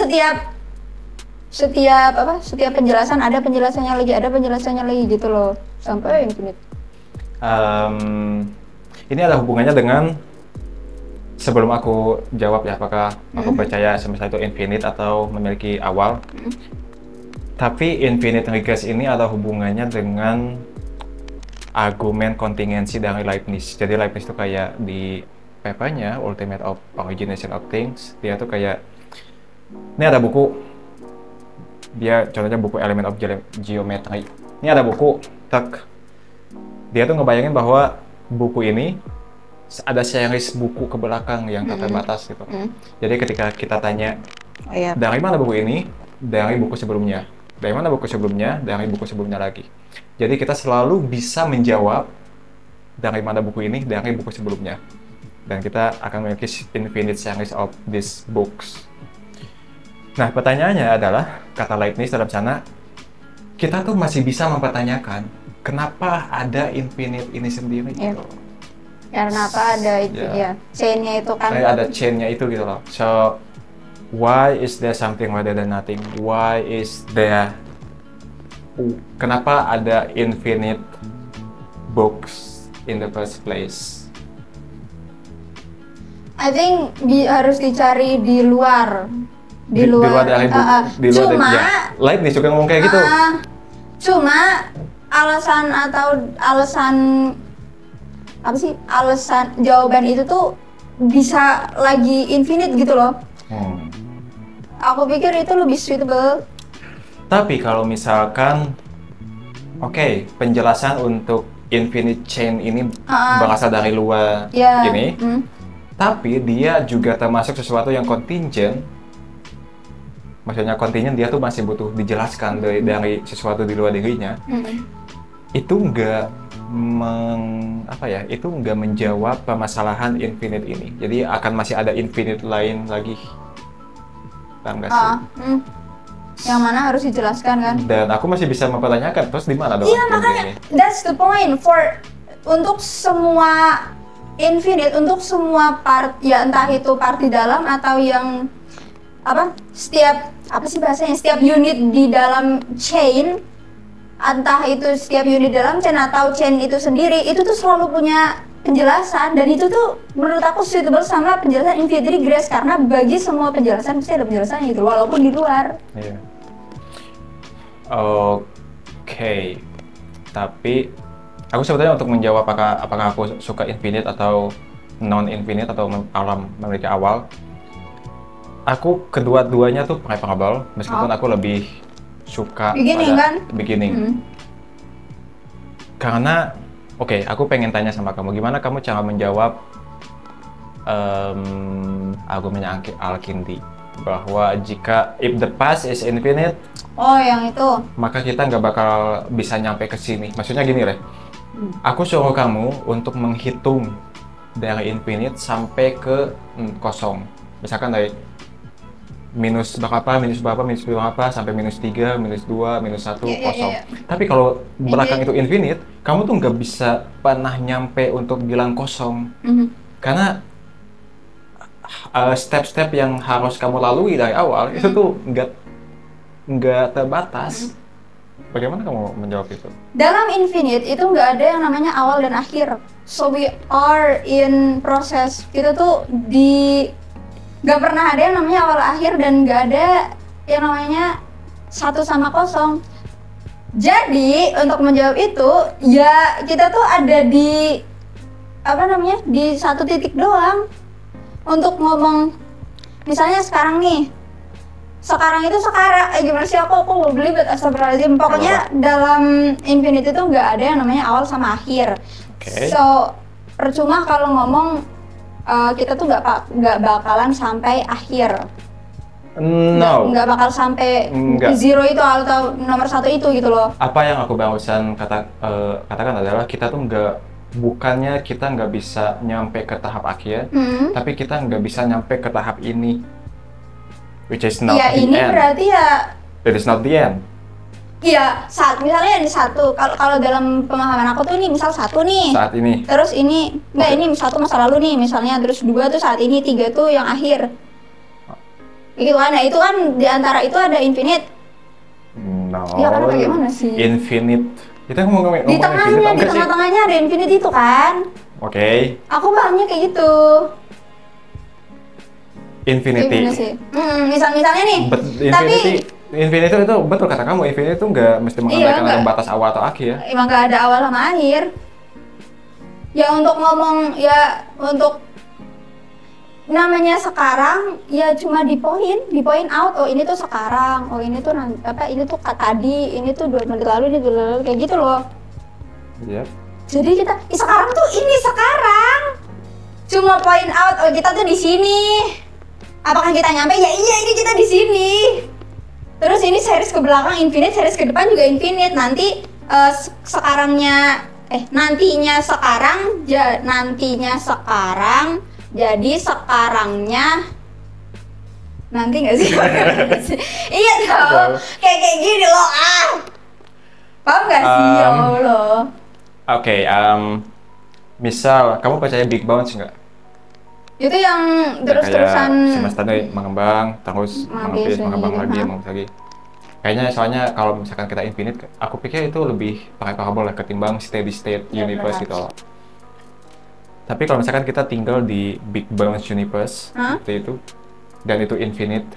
setiap penjelasan ada penjelasannya lagi gitu loh. Sampai infinite. Ini ada hubungannya dengan sebelum aku jawab ya, apakah aku percaya semesta itu infinite atau memiliki awal. Tapi infinite regress ini ada hubungannya dengan argumen kontingensi dari Leibniz. Jadi Leibniz itu kayak di papernya Ultimate of Origination of Things, dia tuh kayak, ini ada buku, dia contohnya buku Element of Geometry. Ini ada buku, dia tuh ngebayangin bahwa buku ini ada series buku ke belakang yang tak terbatas gitu. Jadi ketika kita tanya dari mana buku ini, dari buku sebelumnya. Dari mana buku sebelumnya? Dari buku sebelumnya lagi. Jadi kita selalu bisa menjawab dari mana buku ini, dari buku sebelumnya. Dan kita akan memiliki infinite series of these books. Nah, pertanyaannya adalah, kata Leibniz dalam sana, kita tuh masih bisa mempertanyakan kenapa ada infinite ini sendiri gitu. Karena apa ada itu ya, chain-nya itu kan. Ada chain-nya itu gitu loh. So, why is there something rather than nothing? Why is there... Kenapa ada infinite books in the first place? I think harus dicari di luar. Di luar dari cuma Leibniz juga ngomong kayak gitu. Cuma alasan jawaban itu tuh bisa lagi infinite gitu loh. Aku pikir itu lebih suitable. Tapi kalau misalkan, penjelasan untuk infinite chain ini berasal dari luar ini, tapi dia juga termasuk sesuatu yang contingent. Maksudnya contingent, dia tuh masih butuh dijelaskan dari sesuatu di luar dirinya. Itu itu nggak menjawab permasalahan infinite ini. Jadi akan masih ada infinite lain lagi. Paham nggak sih? Yang mana harus dijelaskan kan? Dan aku masih bisa mempertanyakan, terus di mana dong? Iya, makanya that's the point. Untuk semua infinite, untuk semua part, ya entah itu part di dalam atau yang setiap unit di dalam chain, entah itu setiap unit dalam chain atau chain itu sendiri, itu tuh selalu punya penjelasan, dan itu tuh menurut aku suitable sama penjelasan infinite regress, karena bagi semua penjelasan pasti ada penjelasannya gitu, walaupun di luar. Iya. Tapi aku sebetulnya untuk menjawab apakah aku suka infinite atau non infinite atau alam memiliki awal, aku kedua-duanya tuh preferable, meskipun aku lebih suka beginning. Karena aku pengen tanya sama kamu, gimana kamu cara menjawab argumennya Al-Kindi bahwa jika if the past is infinite, yang itu, maka kita nggak bakal bisa nyampe ke sini. Maksudnya gini, Re. Aku suruh kamu untuk menghitung dari infinite sampai ke kosong. Misalkan dari minus berapa, sampai minus 3, minus 2, minus 1, kosong. Tapi kalau belakang itu infinite, kamu tuh nggak bisa pernah nyampe untuk bilang kosong. Karena step-step yang harus kamu lalui dari awal itu tuh nggak terbatas. Bagaimana kamu menjawab itu? Dalam infinite itu nggak ada yang namanya awal dan akhir. So we are in process. Kita tuh nggak pernah ada yang namanya awal akhir, dan nggak ada yang namanya 1 sama 0. Jadi untuk menjawab itu, ya kita tuh ada di di satu titik doang. Untuk ngomong, misalnya sekarang itu gimana sih, aku belibet, astagfirullahaladzim. Pokoknya dalam infinite itu nggak ada yang namanya awal sama akhir. So percuma kalau ngomong kita tuh nggak bakalan sampai akhir. Nggak bakal sampai zero itu atau nomor 1 itu gitu loh. Apa yang aku barusan katakan adalah kita tuh bukannya kita nggak bisa nyampe ke tahap akhir, tapi kita nggak bisa nyampe ke tahap ini, which is not the end. Ini berarti it is not the end. Iya, misalnya ini 1. Kalau dalam pemahaman aku tuh ini misal 1 nih. Saat ini. Terus ini ini 1 masa lalu nih misalnya, terus 2 tuh saat ini, 3 tuh yang akhir. Gitu kan? Nah, itu kan di antara itu ada infinite. Ya kan, bagaimana sih? Infinite. Kita ngomong di tengah-tengahnya ada infinite itu kan? Aku pahamnya kayak gitu. Infinity. Misalnya nih. Infinity itu betul kata kamu. Infinity itu nggak mesti mengandalkan ada batas awal atau akhir. Emang nggak ada awal sama akhir. Ya untuk ngomong, ya untuk namanya sekarang, ya cuma di point out, oh ini tuh sekarang, oh ini tuh ini tuh tadi, ini tuh 2 menit lalu, ini dulu, kayak gitu loh. Iya. Jadi kita sekarang tuh ini sekarang, cuma point out, oh kita tuh di sini. Apakah kita nyampe? Ya iya, ini kita di sini. Terus ini series ke belakang infinite, series ke depan juga infinite. Nanti nantinya sekarang jadi sekarangnya nanti nggak sih? Iya tau, kayak gini loh paham nggak sih ya Allah? Oke, misal kamu percaya Big Bounce nggak? Itu yang terus-terusan semesta ini mengembang, terus mengembang lagi. Kayaknya soalnya kalau misalkan kita infinite, aku pikir itu lebih preferable lah ketimbang steady state universe gitu loh. Tapi kalau misalkan kita tinggal di Big Bounce universe seperti itu, dan itu infinite,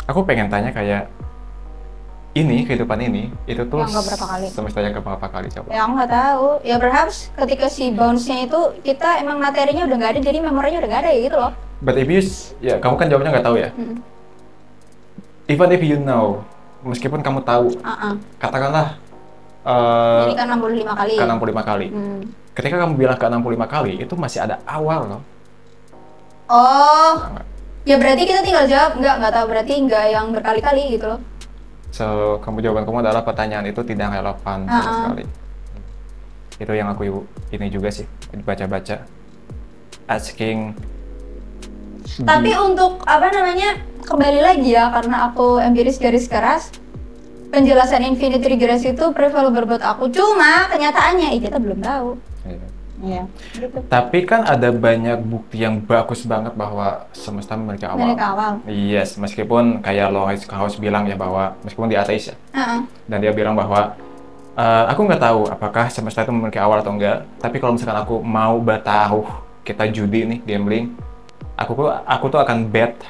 aku pengen tanya kayak ini kehidupan ini itu tuh semestanya ke berapa kali coba? Ya aku nggak tahu. Ya perhaps ketika si bounce-nya itu kita emang materinya udah nggak ada, jadi memorinya udah nggak ada ya gitu loh. But if you, ya kamu kan jawabnya nggak tahu ya. Even if you know, meskipun kamu tahu, katakanlah ini kan 65 kali. Ke 65 kali. Ketika kamu bilang ke 65 kali, itu masih ada awal loh. Oh, ya berarti kita tinggal jawab nggak tahu, berarti nggak yang berkali-kali gitu loh. So, jawaban kamu adalah pertanyaan itu tidak relevan sama sekali. Itu yang aku ini juga sih, baca-baca. Asking. Tapi untuk kembali lagi ya, karena aku empiris garis keras, penjelasan infinite regress itu preferable buat aku. Cuma kenyataannya kita belum tahu. Iya. Gitu. Tapi kan ada banyak bukti yang bagus banget bahwa semesta memiliki awal. Yes, meskipun kayak Lois Strauss bilang ya bahwa meskipun dia ateis ya, dan dia bilang bahwa aku nggak tahu apakah semesta itu memiliki awal atau enggak. Tapi kalau misalkan aku mau bertaruh, kita judi nih, gambling, aku tuh akan bet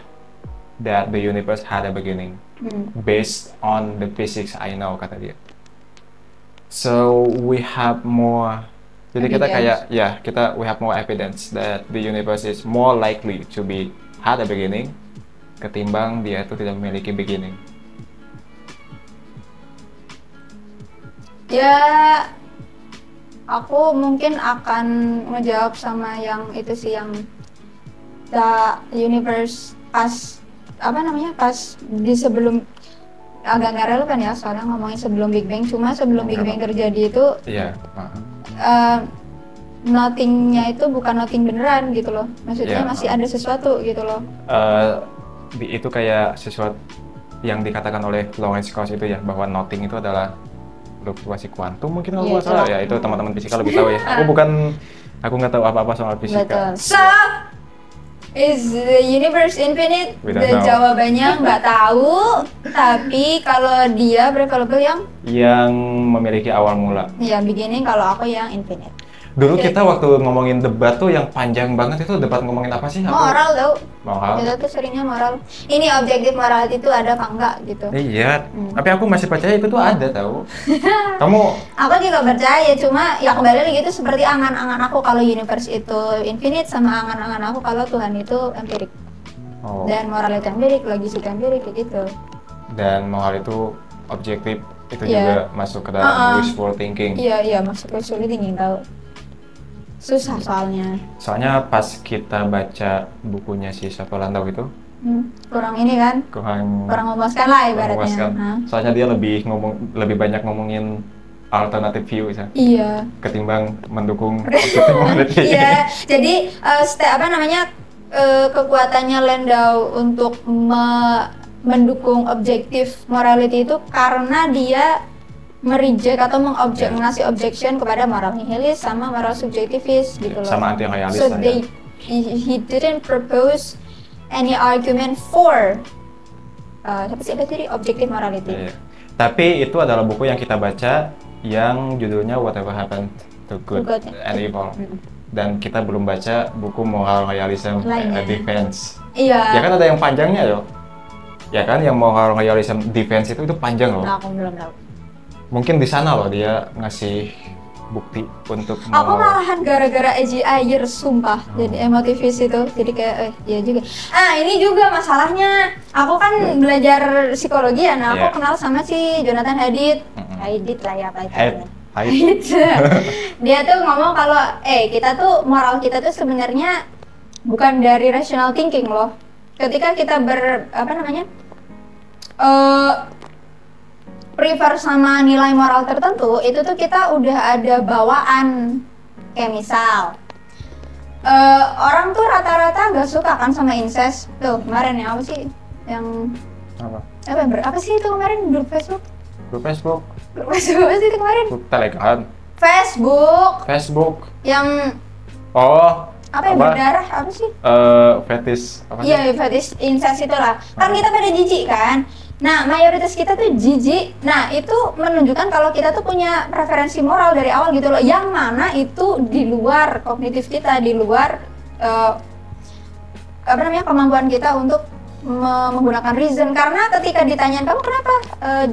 that the universe had a beginning based on the physics I know, kata dia. So we have more. Jadi we have more evidence that the universe is more likely to be had a beginning ketimbang dia itu tidak memiliki beginning. Ya, aku mungkin akan menjawab sama yang itu sih, yang the universe pas di sebelum, agak nggak relevan ya soalnya ngomongin sebelum Big Bang. Cuma sebelum Big Bang terjadi itu nothing-nya itu bukan nothing beneran gitu loh, maksudnya masih ada sesuatu gitu loh. Itu kayak sesuatu yang dikatakan oleh Lawrence Krauss itu ya, bahwa nothing itu adalah fluktuasi kuantum mungkin kalau nggak salah ya. Itu teman-teman fisika lebih tahu ya. Aku nggak tahu apa-apa soal fisika. Betul. So, is the universe infinite? Jawabannya nggak tahu. Tapi kalau dia preferable yang memiliki awal mula. Iya, beginning. Kalau aku yang infinite. Dulu kita waktu ngomongin debat tuh yang panjang banget itu, debat ngomongin apa sih? Moral tau. Moral. Kita tuh seringnya moral. Ini objektif morality itu ada apa enggak gitu. Iya. Tapi aku masih percaya itu tuh ada tau. Kamu? Aku juga percaya, cuma ya kembali lagi itu seperti angan-angan aku kalau universe itu infinite, sama angan-angan aku kalau Tuhan itu empirik. Dan moral itu empirik, logis itu empirik kayak gitu. Dan moral itu objektif itu juga masuk ke dalam wishful thinking. Iya masuk ke wishful thinking tau. Susah soalnya pas kita baca bukunya si Sato Landau itu kurang ini kan, kurang memuaskan lah ibaratnya. Soalnya dia lebih banyak ngomongin alternative view ya. Iya. Ketimbang mendukung objective morality. Iya. Jadi kekuatannya Landau untuk mendukung objektif morality itu karena dia mereject atau ngasih objection kepada moral nihilis sama moral subjektivis gitu loh. Sama anti realis. So he didn't propose any argument for objective morality. Tapi itu adalah buku yang kita baca yang judulnya Whatever Happened to Good and Evil. Dan kita belum baca buku Moral Realism Defense. Iya. Ya kan ada yang panjangnya loh. Ya kan yang Moral Realism Defense itu panjang loh. Nah, aku belum tahu. Mungkin di sana loh dia ngasih bukti untuk aku malahan gara-gara AJ Ayer sumpah jadi emotivis itu, jadi kayak iya juga. Ini juga masalahnya, aku kan belajar psikologi ya, aku kenal sama si Jonathan Haidt lah ya apa itu. Haidt. Dia tuh ngomong kalau kita tuh moral kita tuh sebenarnya bukan dari rational thinking loh. Ketika kita prefer sama nilai moral tertentu, itu tuh kita udah ada bawaan. Kayak misal orang tuh rata-rata gak suka kan sama incest. Tuh kemarin ya apa sih yang apa sih itu kemarin grup Facebook apa sih itu kemarin? Grup Telegram. Facebook yang apa yang berdarah apa sih? Fetish apa sih? Iya, fetish incest itulah. Kan kita pada jijik kan. Nah, mayoritas kita tuh jijik. Nah, itu menunjukkan kalau kita tuh punya preferensi moral dari awal gitu loh. Yang mana itu di luar kognitif kita, di luar kemampuan kita untuk menggunakan reason. Karena ketika ditanyain kamu kenapa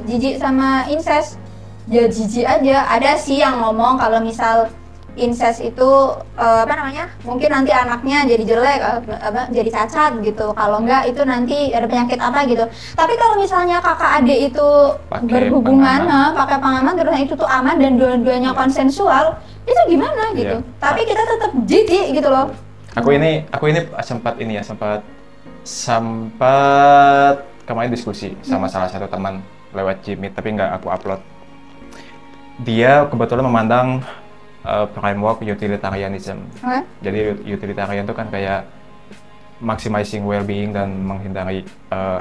jijik sama incest, ya jijik aja. Ada sih yang ngomong kalau misal incest itu mungkin nanti anaknya jadi jelek, jadi cacat gitu. Kalau enggak itu nanti ada penyakit apa gitu. Tapi kalau misalnya kakak adik itu berhubungan pakai pengaman terus itu tuh aman dan dua-duanya konsensual, itu gimana gitu. Tapi kita tetap jijik gitu loh. Aku ini sempat kemarin diskusi sama salah satu teman lewat Gmeet, tapi nggak aku upload. Dia kebetulan memandang framework utilitarianism. Jadi utilitarian itu kan kayak maximizing well-being dan menghindari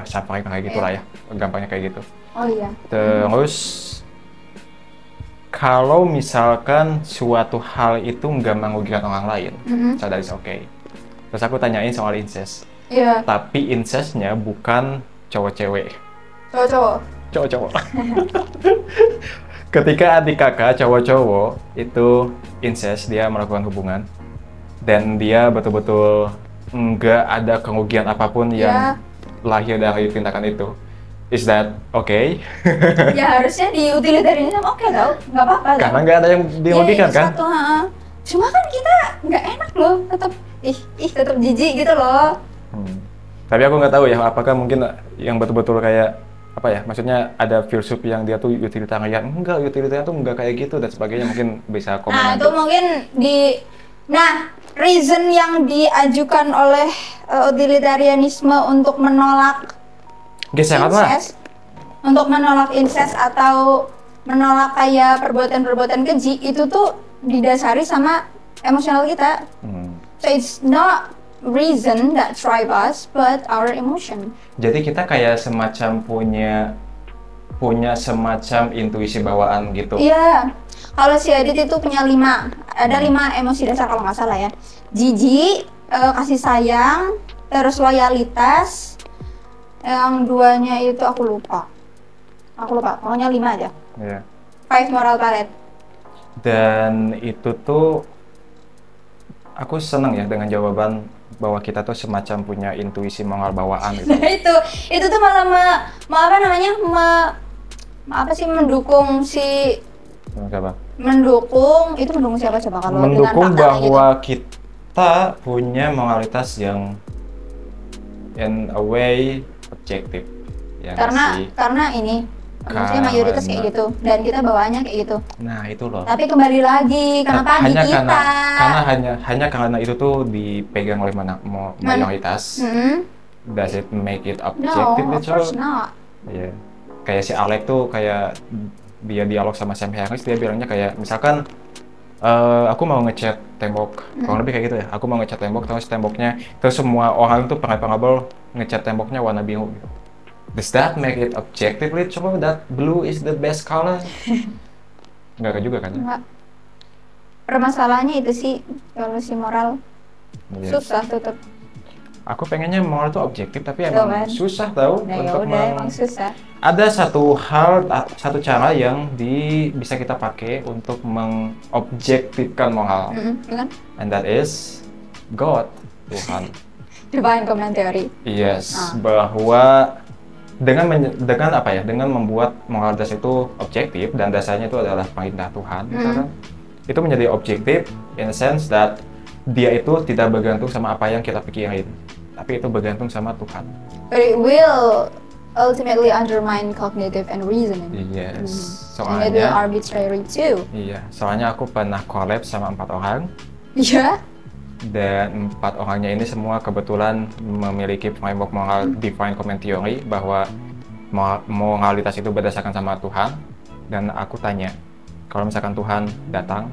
suffering kayak gitulah ya, gampangnya kayak gitu. Oh iya. Terus kalau misalkan suatu hal itu nggak merugikan orang lain, so that is okay. Terus aku tanyain soal incest. Iya. Tapi incestnya bukan cowok-cewek. Cowok-cowok. Ketika adik kakak cowok-cowok itu incest, dia melakukan hubungan dan dia betul-betul nggak ada kerugian apapun yang lahir dari tindakan itu, is that okay? Ya harusnya di utilitarianism oke tau, nggak apa-apa. Karena nggak ada yang dirugikan kan? Cuma kan kita nggak enak loh, tetap jijik gitu loh. Tapi aku nggak tahu ya, apakah mungkin yang betul-betul kayak apa ya, maksudnya ada filsuf yang dia tuh utilitarian, utilitarian tuh enggak kayak gitu dan sebagainya, mungkin bisa komen. Nah, itu mungkin reason yang diajukan oleh utilitarianisme untuk menolak incest, untuk menolak incest atau menolak kayak perbuatan-perbuatan keji, itu tuh didasari sama emosional kita. So it's not reason that drive us, but our emotion. Jadi kita kayak semacam punya semacam intuisi bawaan gitu. Iya. Kalau si Adit itu punya 5 emosi dasar kalau nggak salah ya. Jijik, kasih sayang, terus loyalitas. Yang 2-nya itu aku lupa. Pokoknya 5 aja. Iya. 5 moral palette. Dan itu tuh aku seneng ya dengan jawaban bahwa kita tuh semacam punya intuisi moral bawaan gitu. Nah itu tuh malah mendukung si siapa? Mendukung siapa coba kalau mendukung dengan bahwa gitu. Kita punya moralitas yang in a way objektif. Ya karena ini maksudnya mayoritas kayak gitu dan kita bawaannya kayak gitu. Nah itu loh. Tapi kembali lagi kenapa di kita? Hanya karena itu tuh dipegang oleh mayoritas. Does it make it objective? No, of course not. Iya. Kayak si Alec tuh kayak dia dialog sama Sam Harris, dia bilangnya kayak misalkan aku mau ngecat tembok, kurang lebih kayak gitu ya. Aku mau ngecat tembok, terus semua orang tuh pengen ngecat temboknya warna biru gitu. Does that make it objectively true that blue is the best color? Enggak juga kan? Enggak. Permasalahannya itu sih, kalau si moral susah tetap. Aku pengennya moral itu objektif, tapi emang susah tau. Emang susah. Ada satu cara yang bisa kita pakai untuk mengobjektifkan moral, and that is God, Tuhan. Divine command theory. Yes, bahwa dengan membuat moral dasar itu objektif dan dasarnya itu adalah perintah Tuhan, misalkan, itu menjadi objektif in a sense that dia itu tidak bergantung sama apa yang kita pikirin, tapi itu bergantung sama Tuhan. But it will ultimately undermine cognitive and reasoning. Yes, soalnya. And it will arbitrary too. Iya, soalnya aku pernah collab sama 4 orang. Iya. Dan 4 orangnya ini semua kebetulan memiliki framework moral divine command theory, bahwa moralitas itu berdasarkan sama Tuhan, dan aku tanya, kalau misalkan Tuhan datang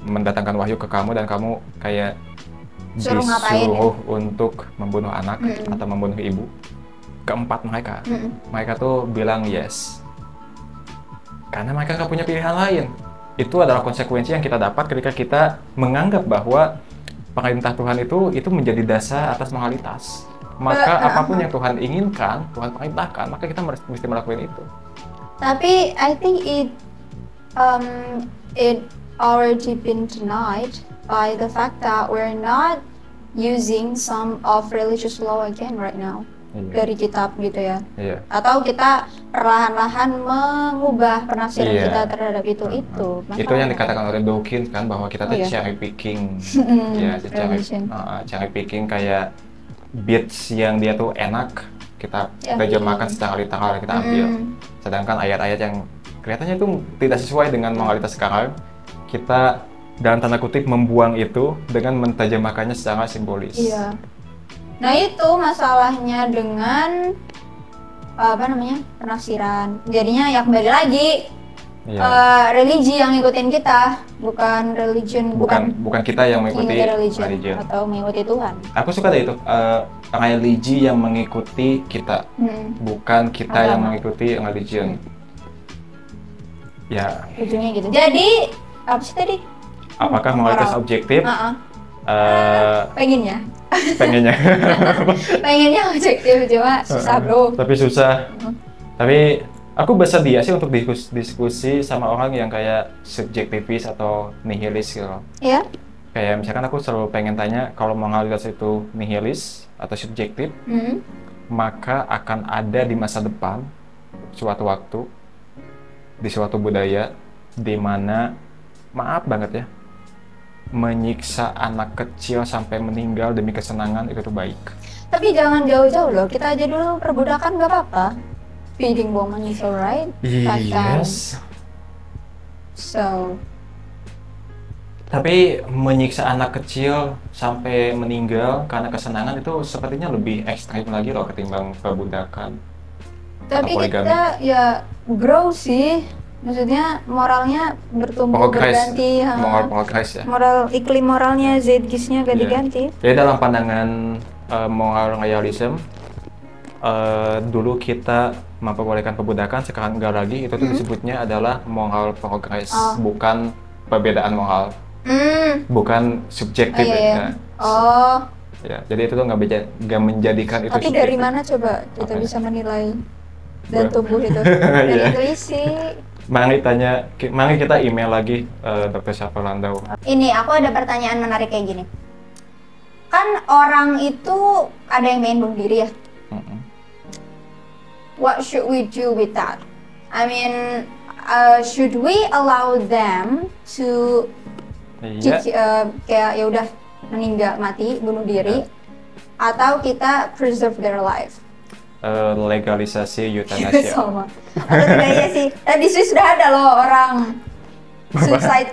mendatangkan wahyu ke kamu dan kamu kayak disuruh untuk membunuh anak atau membunuh ibu, keempat mereka tuh bilang yes, karena mereka nggak punya pilihan lain. Itu adalah konsekuensi yang kita dapat ketika kita menganggap bahwa perintah Tuhan itu menjadi dasar atas moralitas. Maka apapun yang Tuhan inginkan, Tuhan perintahkan, maka kita mesti melakukan itu. Tapi I think it already been denied by the fact that we're not using some of religious law again right now. Dari kitab gitu ya. Atau kita perlahan-lahan mengubah penafsiran kita terhadap itu. Itu yang dikatakan oleh Dawkins kan, bahwa kita tuh cherry picking. Ya, cherry picking kayak beats yang dia tuh enak, kita terjemahkan secara literal, kita ambil. Sedangkan ayat-ayat yang kelihatannya itu tidak sesuai dengan moralitas sekarang, kita dalam tanda kutip membuang itu dengan menterjemahkannya secara simbolis. Iya. Nah itu masalahnya dengan penafsiran. Jadinya ya kembali lagi religi yang ngikutin kita, bukan religion, bukan kita yang mengikuti religion atau mengikuti Tuhan. Aku suka dari itu religi yang mengikuti kita, bukan kita yang mengikuti religion. Ya. Ujungnya gitu. Jadi apa sih tadi? Apakah moralitas objektif? Pengennya objektif, cuma susah bro. Tapi susah. Tapi aku bersedia sih untuk diskusi sama orang yang kayak subjektivis atau nihilis gitu. Iya. Kayak misalkan aku selalu pengen tanya, kalau moralitas itu nihilis atau subjektif, maka akan ada di masa depan suatu waktu di suatu budaya di mana, maaf banget ya, menyiksa anak kecil sampai meninggal demi kesenangan itu tuh baik. Tapi jangan jauh-jauh loh, kita aja dulu perbudakan nggak apa-apa. Feeding woman is alright. Yes. So. Tapi menyiksa anak kecil sampai meninggal karena kesenangan itu sepertinya lebih ekstrim lagi loh ketimbang perbudakan. Tapi kita ya grow sih. Maksudnya moralnya bertumbuh berganti, moral iklim moralnya zeitgeistnya ganti-ganti. Jadi dalam pandangan moral realism, dulu kita memperbolehkan perbudakan, sekarang enggak lagi. Itu tuh disebutnya adalah moral progress, bukan perbedaan moral, bukan subjektif. Ya, jadi itu tuh nggak menjadikan itu. Tapi dari mana coba kita bisa menilai dan tumbuh itu? Dari intuisi. Mari kita email lagi Dr. Syafa Landau. Ini aku ada pertanyaan menarik kayak gini. Kan orang itu ada yang pengen bunuh diri ya. What should we do with that? I mean, should we allow them to kayak ya udah meninggal mati bunuh diri, atau kita preserve their life? Legalisasi eutanasia. Sama. Atau ya sih. Di Swiss sudah ada loh orang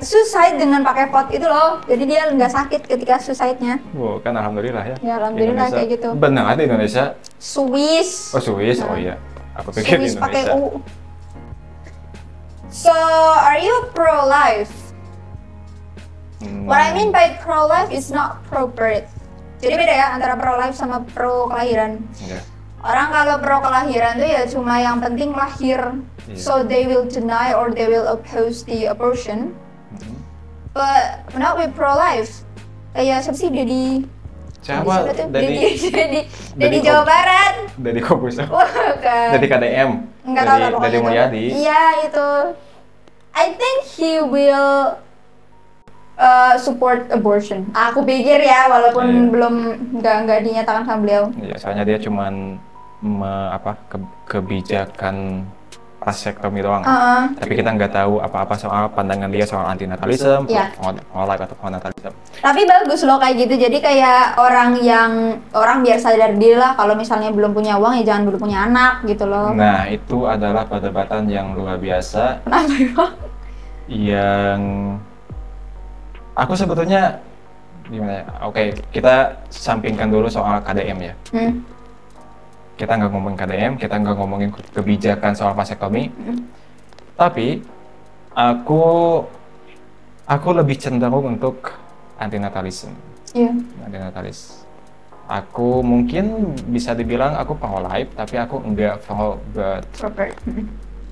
suicide dengan pakai pot itu loh. Jadi dia nggak sakit ketika suicide-nya. Wow, kan alhamdulillah ya. Ya alhamdulillah Indonesia. Kayak gitu. Benar ada Indonesia. Swiss. Oh Swiss, oh iya. Aku pikir Swiss Indonesia. Pakai U. So, are you pro-life? What I mean by pro-life is not pro-birth. Jadi beda ya antara pro-life sama pro-kelahiran. Orang kalau pro kelahiran tuh ya cuma yang penting lahir, so they will deny or they will oppose the abortion. But not with pro life. Kayak siapa sih Siapa? Dedi Jawa Barat. Dedi Kobuser. Bukan. Dedi KDM. Enggak tahu lah Dedi Mulyadi. Iya itu. I think he will support abortion. Aku pikir ya, walaupun belum nggak dinyatakan sama beliau. Iya, soalnya dia cuman kebijakan vasektomi doang. Tapi kita nggak tahu apa-apa soal pandangan dia soal antinatalisme, pro-life atau pro-natalisme. Tapi bagus loh kayak gitu. Jadi kayak orang biar sadar diri lah, kalau misalnya belum punya uang ya jangan dulu punya anak gitu loh. Nah, itu adalah perdebatan yang luar biasa. Kenapa? Yang aku sebetulnya gimana ya? Oke, kita sampingkan dulu soal KDM ya. kita nggak ngomongin KDM, kita nggak ngomongin kebijakan soal vasektomi, tapi aku lebih cenderung untuk antinatalism. Antinatalis. Aku mungkin bisa dibilang aku pro-life, tapi aku enggak pro-birth.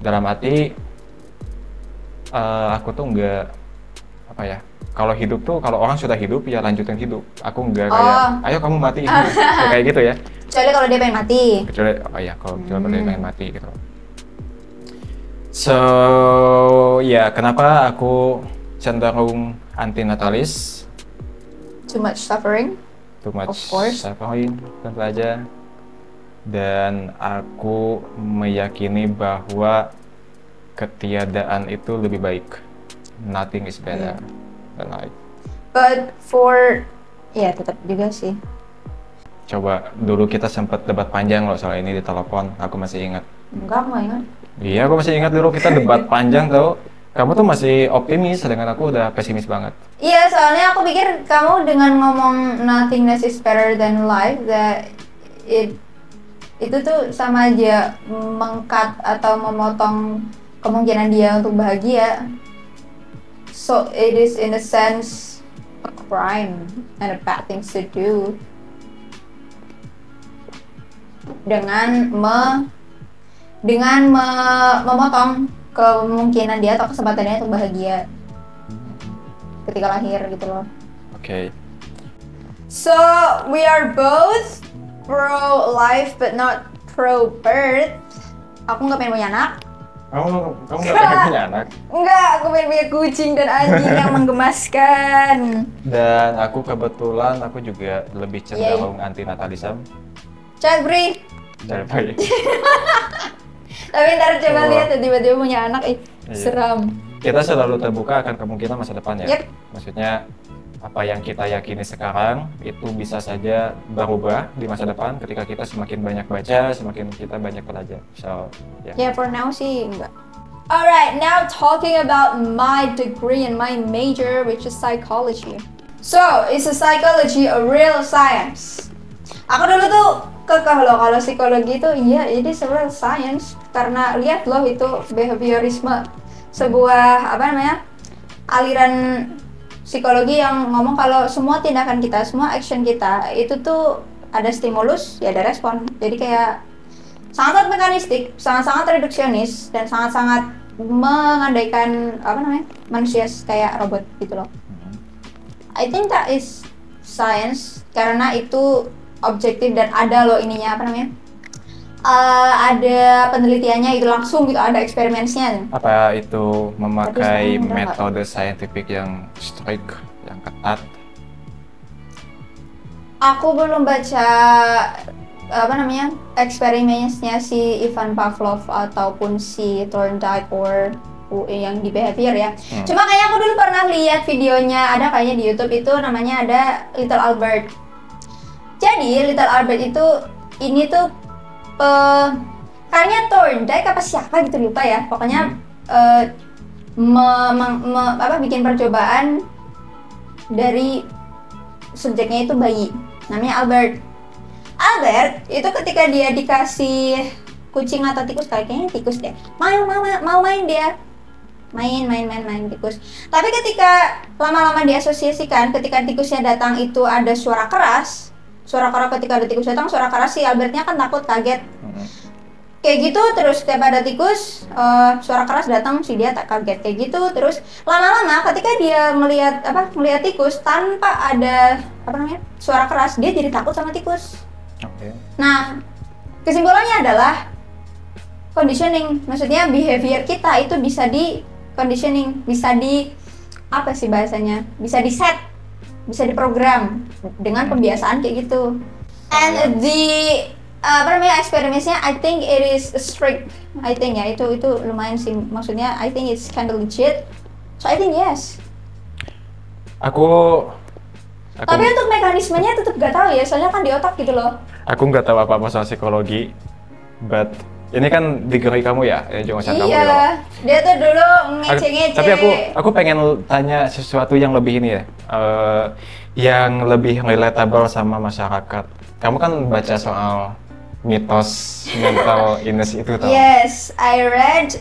Dalam arti, aku tuh enggak, apa ya, kalau hidup tuh, kalau orang sudah hidup, ya lanjutin hidup. Aku enggak kayak, ayo kamu mati, kayak gitu ya. Kecuali kalau dia pengen mati. Kecuali, kalau dia pengen mati gitu. So, ya kenapa aku cenderung antinatalis? Too much suffering. Too much suffering, tentu aja. Dan aku meyakini bahwa ketiadaan itu lebih baik. Nothing is better than life. But tetap juga sih. Coba, dulu kita sempat debat panjang loh soal ini di telepon, aku masih ingat. Enggak, aku nggak ingat. Iya, aku masih ingat dulu kita debat panjang tau. Kamu tuh masih optimis, sedangkan aku udah pesimis banget. Iya, soalnya aku pikir kamu dengan ngomong nothingness is better than life, itu tuh sama aja mengkat atau memotong kemungkinan dia untuk bahagia. So it is in a sense a crime and a bad thing to do. Dengan memotong kemungkinan dia atau kesempatannya untuk bahagia ketika lahir gitu loh. Okay. So we are both pro-life but not pro-birth. Aku nggak pengen punya anak. Kamu nggak pengen punya anak? Enggak, aku pengen punya kucing dan anjing yang menggemaskan. Dan aku kebetulan aku juga lebih cenderung antinatalism. Child free. Tapi ntar coba lihat tiba-tiba punya anak, seram. Kita selalu terbuka akan kemungkinan masa depan ya. Maksudnya apa yang kita yakini sekarang itu bisa saja berubah di masa depan ketika kita semakin banyak baca, semakin kita banyak belajar. So, yeah, for now sih enggak. Alright, now talking about my degree and my major, which is psychology. So, is psychology a real science? Aku dulu tuh kekeh loh kalau psikologi itu, it is a real science. Karena lihat loh itu behaviorisme, sebuah aliran psikologi yang ngomong kalau semua tindakan kita, semua action kita itu tuh ada stimulus, ya ada respon. Jadi kayak sangat mekanistik, sangat reduksionis, dan sangat mengandaikan manusia kayak robot gitu loh. I think that is science karena itu objektif dan ada loh ininya ada penelitiannya, itu langsung gitu, ada eksperimennya. Apa itu memakai metode saintifik yang strict, yang ketat? Aku belum baca eksperimennya si Ivan Pavlov ataupun si Thorndike or yang di behavior ya. Cuma kayaknya aku dulu pernah lihat videonya, ada kayaknya di YouTube itu namanya ada Little Albert. Jadi Little Albert itu ini tuh kayaknya Thorndike apa siapa gitu lupa ya. Pokoknya bikin percobaan dari subjeknya itu bayi. Namanya Albert. Albert itu ketika dia dikasih kucing atau tikus, kayaknya tikus deh. Mau main dia. Main tikus. Tapi ketika lama-lama diasosiasikan, ketika tikusnya datang itu ada suara keras ketika ada tikus datang, suara keras, si Albertnya kan takut, kaget. Kayak gitu terus setiap ada tikus, suara keras datang, si dia tak kaget. Kayak gitu terus lama-lama ketika dia melihat tikus tanpa ada suara keras, dia jadi takut sama tikus. Okay. Nah, kesimpulannya adalah conditioning. Maksudnya behavior kita itu bisa di conditioning, bisa di bisa di set, bisa diprogram dengan pembiasaan kayak gitu. And the eksperimennya, I think it is strict. I think ya itu lumayan sih. Maksudnya I think it's kind of legit. So I think yes. Aku Tapi untuk mekanismenya tetap gak tahu ya, soalnya kan di otak gitu loh. Aku nggak tahu apa-apa soal psikologi, but ini kan degree kamu ya, jurusan kamu gitu. Iya, dia tuh dulu ngece-ngece. Tapi aku pengen tanya sesuatu yang lebih ini ya, yang lebih relatable sama masyarakat. Kamu kan baca soal mitos mental illness itu tau? Yes, I read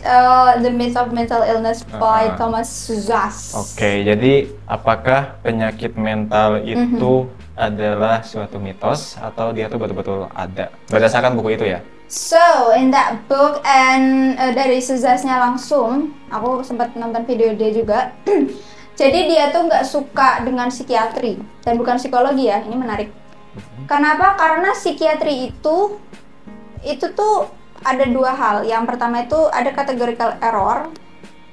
The Myth of Mental Illness by Thomas Szasz. Oke, jadi apakah penyakit mental itu adalah suatu mitos atau dia tuh betul-betul ada? Berdasarkan buku itu ya? So, in that book, and dari Szasz-nya langsung, aku sempat nonton video dia juga. Jadi dia tuh nggak suka dengan psikiatri dan bukan psikologi ya, ini menarik. Kenapa? Karena psikiatri itu tuh ada dua hal. Yang pertama itu ada categorical error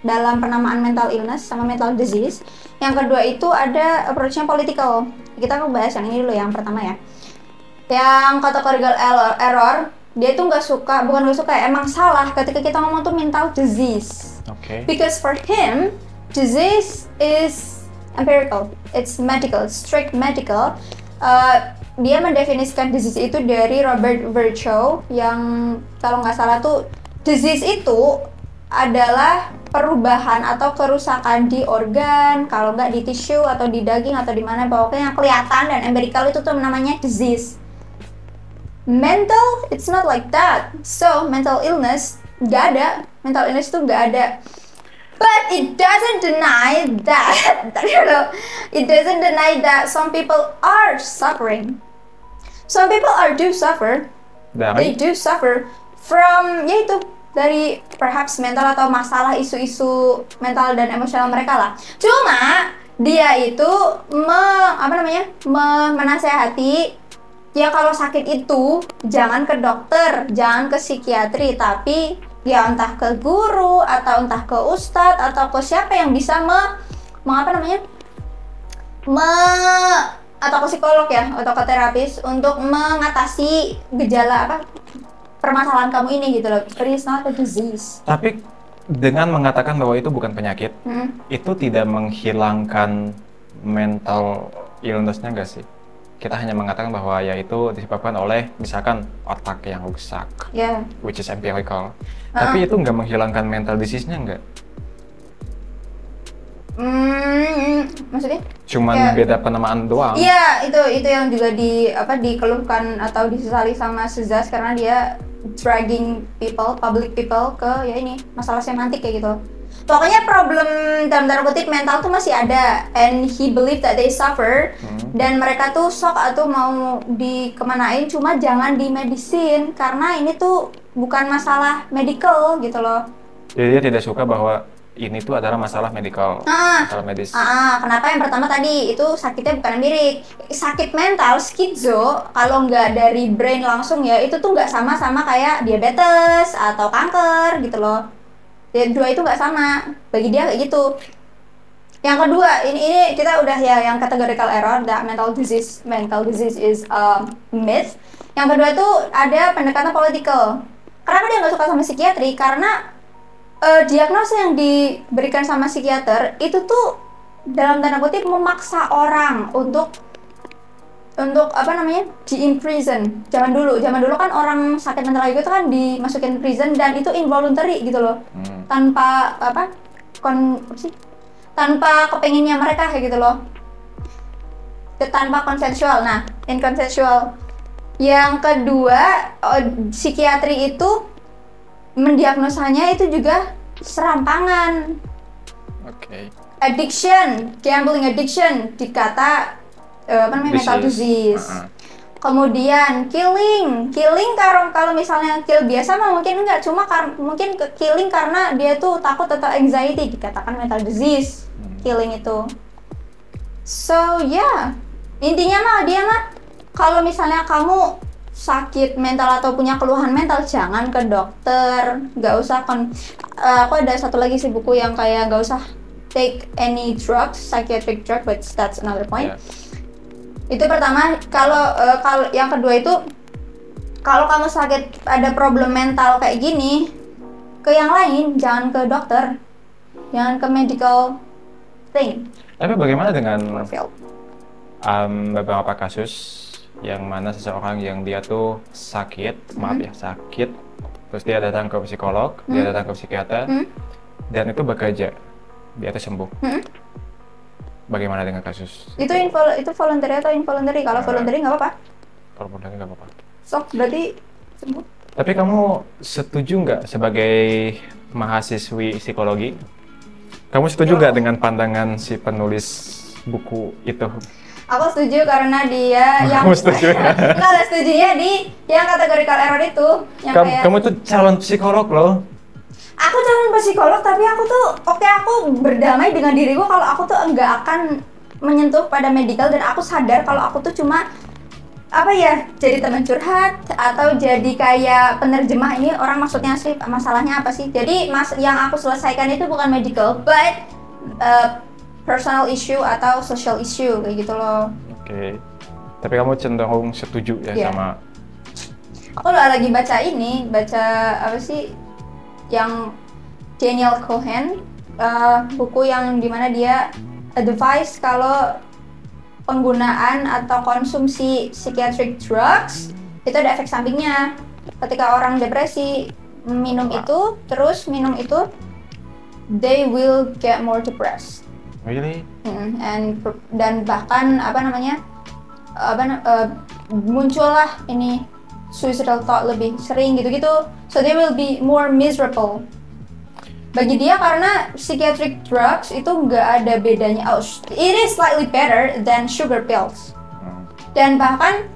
dalam penamaan mental illness sama mental disease. Yang kedua itu ada approach-nya political. Kita bahas yang ini dulu, yang pertama ya. Yang categorical error, dia tuh bukan nggak suka ya, emang salah ketika kita ngomong tuh mental disease. Okay. Because for him, disease is empirical, it's medical, strict medical. Dia mendefinisikan disease itu dari Robert Virchow yang kalau nggak salah tuh disease itu adalah perubahan atau kerusakan di organ, kalau nggak di tisu atau di daging atau di mana, pokoknya yang kelihatan dan empirical itu tuh namanya disease. Mental, it's not like that. So mental illness nggak ada, mental illness itu nggak ada. But it doesn't deny that, it doesn't deny that some people are suffering. Some people do suffer. They do suffer from, yaitu dari perhaps mental atau masalah isu-isu mental dan emosional mereka lah. Cuma dia itu menasehati ya kalau sakit itu jangan ke dokter, jangan ke psikiatri, tapi ya entah ke guru atau entah ke ustadz atau ke siapa yang bisa atau ke psikolog ya atau ke terapis untuk mengatasi gejala permasalahan kamu ini gitu loh. It's not a disease. Tapi dengan mengatakan bahwa itu bukan penyakit, itu tidak menghilangkan mental illness-nya nggak sih? Kita hanya mengatakan bahwa ya itu disebabkan oleh misalkan otak yang rusak, which is empirical. Tapi itu nggak menghilangkan mental disease-nya nggak? Maksudnya? Cuman beda penamaan doang. Iya, itu yang juga dikeluhkan atau disesali sama Szasz karena dia dragging public people ke ya ini masalah semantik kayak gitu. Pokoknya problem dalam tanda kutip mental tuh masih ada, and he believe that they suffer, dan mereka tuh shock atau mau dikemanain, cuma jangan di medisin karena ini tuh bukan masalah medical gitu loh. Jadi dia tidak suka bahwa ini tuh adalah masalah medical, masalah medis. Kenapa yang pertama tadi itu sakitnya bukan empirik, sakit mental, skizo, kalau nggak dari brain langsung ya itu tuh nggak sama kayak diabetes atau kanker gitu loh. Dua itu nggak sama, bagi dia kayak gitu. Yang kedua, ini kita udah ya yang categorical error, that mental disease is myth. Yang kedua itu ada pendekatan political. Kenapa dia nggak suka sama psikiatri? Karena diagnosa yang diberikan sama psikiater itu tuh dalam tanda kutip memaksa orang untuk di imprison. Zaman dulu kan orang sakit mental itu kan dimasukin prison dan itu involuntary gitu loh. Tanpa tanpa kepenginnya mereka kayak gitu loh. Tanpa konsensual. Nah, inkonsensual. Yang kedua, psikiatri itu mendiagnosanya itu juga serampangan. Addiction, gambling addiction dikata mental disease. Kemudian killing kalau misalnya kill biasa mah mungkin enggak, cuma mungkin killing karena dia tuh takut atau anxiety dikatakan mental disease. Killing itu. So intinya mah dia kalau misalnya kamu sakit mental atau punya keluhan mental jangan ke dokter, nggak usah aku ada satu lagi sih buku yang kayak nggak usah take any drugs, psychiatric drug, but that's another point. Itu pertama. Kalau yang kedua itu kalau kamu sakit ada problem mental kayak gini, ke yang lain, jangan ke dokter, jangan ke medical thing. Tapi bagaimana dengan beberapa kasus yang mana seseorang yang dia tuh sakit, sakit, terus dia datang ke psikolog, dia datang ke psikiater, dan itu bekerja, dia tuh sembuh. Bagaimana dengan kasus? Itu voluntary atau involuntary? Kalau voluntary nggak apa-apa. Kalau voluntary nggak apa-apa. So berarti sembuh. Tapi kamu setuju nggak sebagai mahasiswi psikologi? Kamu setuju nggak dengan pandangan si penulis buku itu? Aku setuju karena dia yang Kamu setuju ya? Enggak ada setujunya di yang categorical error itu yang kayak Kamu tuh calon psikolog loh. aku calon psikolog tapi aku tuh aku berdamai dengan diriku kalau aku tuh enggak akan menyentuh pada medical dan aku sadar kalau aku tuh cuma jadi teman curhat atau jadi kayak penerjemah ini orang maksudnya sih masalahnya apa sih. Jadi yang aku selesaikan itu bukan medical but personal issue atau social issue kayak gitu loh. Oke. Tapi kamu cenderung setuju ya sama. Aku lagi baca apa sih yang Daniel Cohen, buku yang dimana dia advice kalau penggunaan atau konsumsi psychiatric drugs itu ada efek sampingnya. Ketika orang depresi minum itu they will get more depressed. Really? Dan bahkan muncullah ini suicidal thought lebih sering gitu-gitu. So they will be more miserable. Bagi dia karena psychiatric drugs itu nggak ada bedanya. It is slightly better than sugar pills. Dan bahkan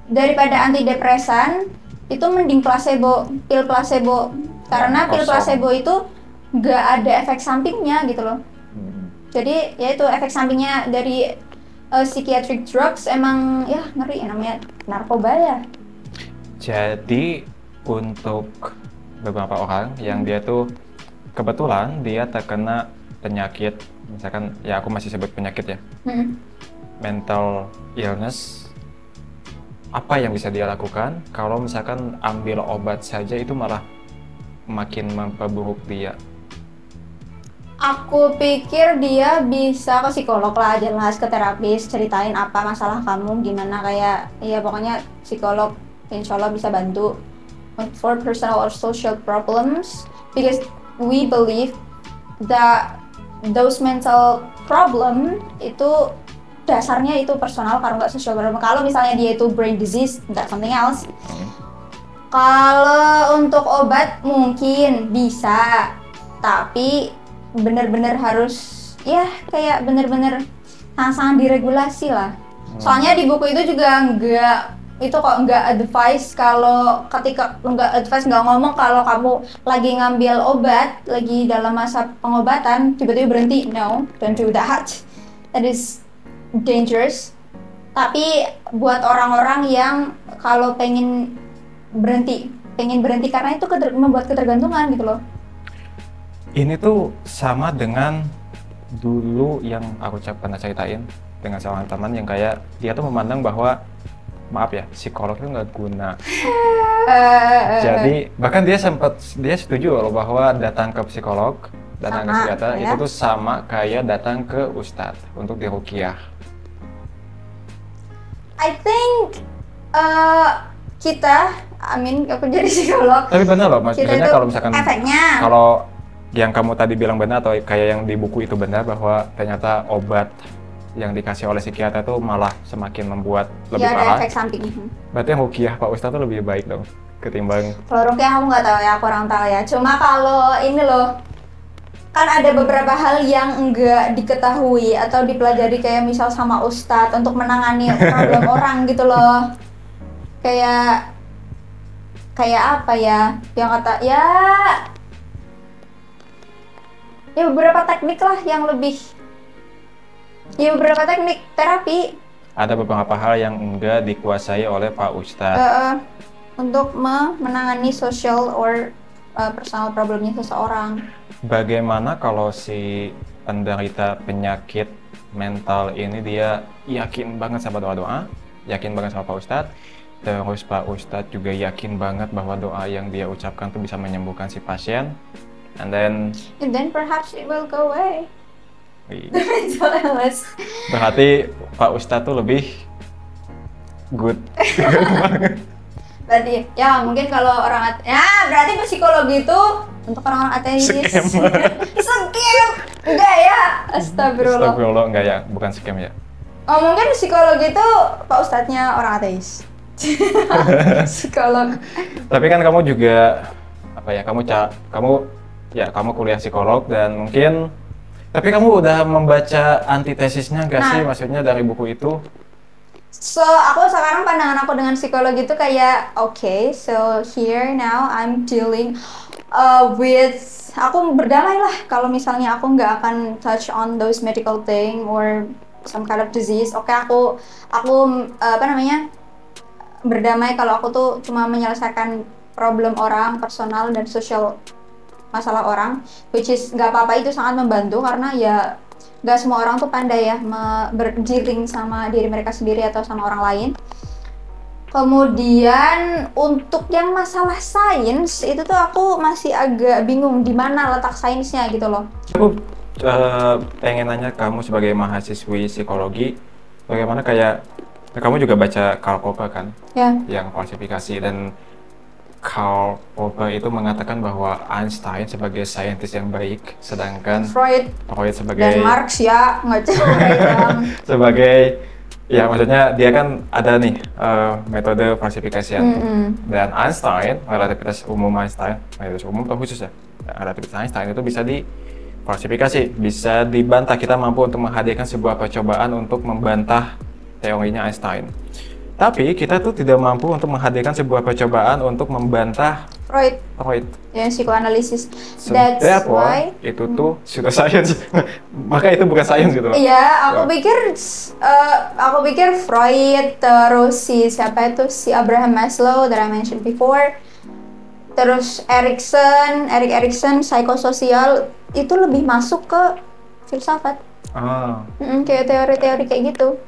daripada antidepresan itu mending pil placebo. Karena pil placebo itu nggak ada efek sampingnya gitu loh. Jadi ya itu efek sampingnya dari psychiatric drugs emang ya ngeri namanya narkoba ya. Jadi untuk beberapa orang yang dia tuh kebetulan dia terkena penyakit, misalkan ya aku masih sebut penyakit ya, mental illness, apa yang bisa dia lakukan kalau misalkan ambil obat saja itu malah makin memperburuk dia? Aku pikir dia bisa ke psikolog lah, jelas ke terapis, ceritain apa masalah kamu, gimana kayak ya pokoknya psikolog insya Allah bisa bantu for personal or social problems because we believe that those mental problem itu dasarnya itu personal kalau nggak social problem. Kalau misalnya dia itu brain disease, nggak something else. Kalau untuk obat mungkin bisa, tapi bener-bener harus ya kayak bener-bener sangat diregulasi lah. Soalnya di buku itu juga nggak advice kalau ketika nggak ngomong kalau kamu lagi ngambil obat lagi dalam masa pengobatan tiba-tiba berhenti. No, don't do that. That is dangerous. Tapi buat orang-orang yang kalau pengen berhenti karena itu membuat ketergantungan gitu loh. Ini tuh sama dengan dulu yang aku pernah ceritain dengan seorang teman yang kayak dia tuh memandang bahwa maaf ya psikolog itu nggak guna. Jadi bahkan dia setuju loh bahwa datang ke psikolog, datang ke psikiater ya? Itu tuh sama kayak datang ke ustadz untuk diruqyah. I think aku jadi psikolog. Tapi benar loh, maksudnya kalau misalkan efeknya. Kalau yang kamu tadi bilang benar atau kayak yang di buku itu benar bahwa ternyata obat yang dikasih oleh psikiater itu malah semakin membuat lebih parah. Ada efek samping. Berarti yang ruqyah Pak Ustadz itu lebih baik dong ketimbang. Kalau ruqyah aku nggak tahu ya, aku kurang tahu ya. Cuma kalau ini loh, kan ada beberapa hal yang enggak diketahui atau dipelajari kayak misal sama ustadz untuk menangani problem orang gitu loh. Kayak apa ya? Yang kata ya beberapa teknik lah yang lebih. Ya beberapa teknik terapi. Ada beberapa hal yang enggak dikuasai oleh Pak Ustadz. Untuk menangani social or personal problemnya seseorang. Bagaimana kalau si penderita penyakit mental ini dia yakin banget sama doa-doa, yakin banget sama Pak Ustadz, terus Pak Ustadz juga yakin banget bahwa doa yang dia ucapkan tuh bisa menyembuhkan si pasien, and then perhaps it will go away. Berarti Pak Ustadz tuh lebih good. Berarti ya mungkin kalau orang berarti psikologi itu untuk orang ateis. Scam. Enggak ya, astagfirullah. Enggak ya, bukan scam ya. Oh mungkin psikologi itu Pak Ustadznya orang ateis. Psikolog. Tapi kan kamu juga apa ya? Kamu kuliah psikolog dan mungkin tapi kamu udah membaca antitesisnya nggak sih? Maksudnya dari buku itu? So, aku sekarang pandangan aku dengan psikologi itu kayak, okay, so here now I'm dealing with, aku berdamai lah kalau misalnya aku nggak akan touch on those medical thing or some kind of disease. Oke, aku apa namanya, berdamai kalau aku tuh cuma menyelesaikan problem orang, personal dan sosial masalah orang, which is nggak apa-apa, itu sangat membantu karena ya nggak semua orang tuh pandai ya berdealing sama diri mereka sendiri atau sama orang lain. Kemudian untuk yang masalah sains itu tuh aku masih agak bingung di mana letak sainsnya gitu loh. Aku pengen nanya kamu sebagai mahasiswi psikologi, bagaimana kayak kamu juga baca Karl Popper kan? Ya. Yang klasifikasi, dan Karl Popper itu mengatakan bahwa Einstein sebagai saintis yang baik, sedangkan Freud sebagai dan Marx ya nggak sebagai ya maksudnya dia kan ada nih metode klasifikasian dan Einstein, relativitas umum Einstein, relativitas umum atau khusus ya, relativitas Einstein itu bisa diklasifikasi, bisa dibantah. Kita mampu untuk menghadirkan sebuah percobaan untuk membantah teorinya Einstein. Tapi kita tuh tidak mampu untuk menghadirkan sebuah percobaan untuk membantah Freud. Ya, psikoanalisis. That's why itu tuh pseudoscience. Maka itu bukan sains gitu loh. Iya, aku pikir Freud, terus si Abraham Maslow that I mentioned before. Terus Erik Erikson psikososial itu lebih masuk ke filsafat. Kayak teori-teori kayak gitu.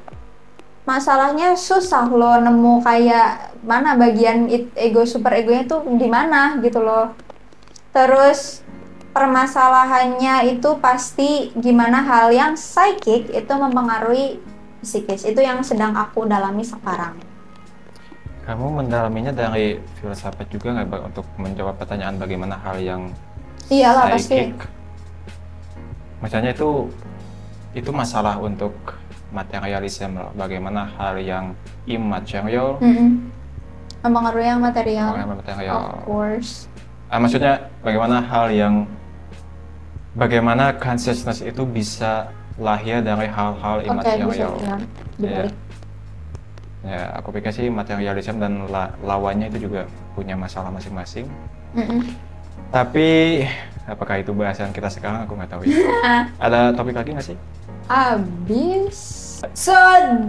Masalahnya susah loh nemu kayak mana bagian super egonya tuh di mana gitu loh. Terus permasalahannya itu pasti gimana hal yang psychic itu mempengaruhi psikis. Itu yang sedang aku dalami sekarang. Kamu mendalaminya dari filsafat juga nggak untuk menjawab pertanyaan bagaimana hal yang iyalah, psychic? Pasti. Misalnya itu masalah untuk materialisme loh. Bagaimana hal yang immaterial mempengaruhi yang material. Of course. Maksudnya bagaimana consciousness itu bisa lahir dari hal-hal immaterial. Ya, aku pikir sih materialisme dan lawannya itu juga punya masalah masing-masing. Tapi apakah itu bahasan kita sekarang, aku nggak tahu ya. Ada topik lagi nggak sih? Abis. So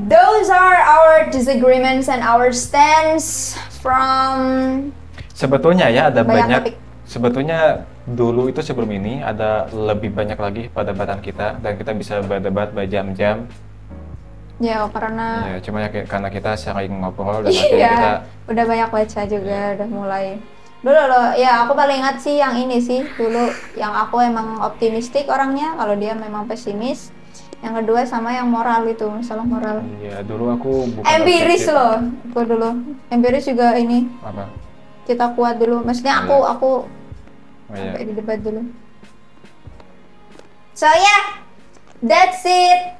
those are our disagreements and our stance from. Sebetulnya ya ada banyak. Topik. Sebetulnya dulu itu sebelum ini ada lebih banyak lagi perdebatan kita dan kita bisa berdebat berjam-jam. Ya karena. Ya, cuma ya karena kita sering ngobrol dan akhirnya kita. Udah banyak baca juga, udah mulai. Dulu loh, ya aku paling ingat sih yang ini sih dulu, yang aku emang optimistik orangnya, kalau dia memang pesimis. Yang kedua sama yang moral itu, masalah moral. Iya, dulu aku bukan empiris loh, aku dulu. Empiris juga ini. Apa? Kita kuat dulu, maksudnya aku sampai di debat dulu. So yeah, that's it.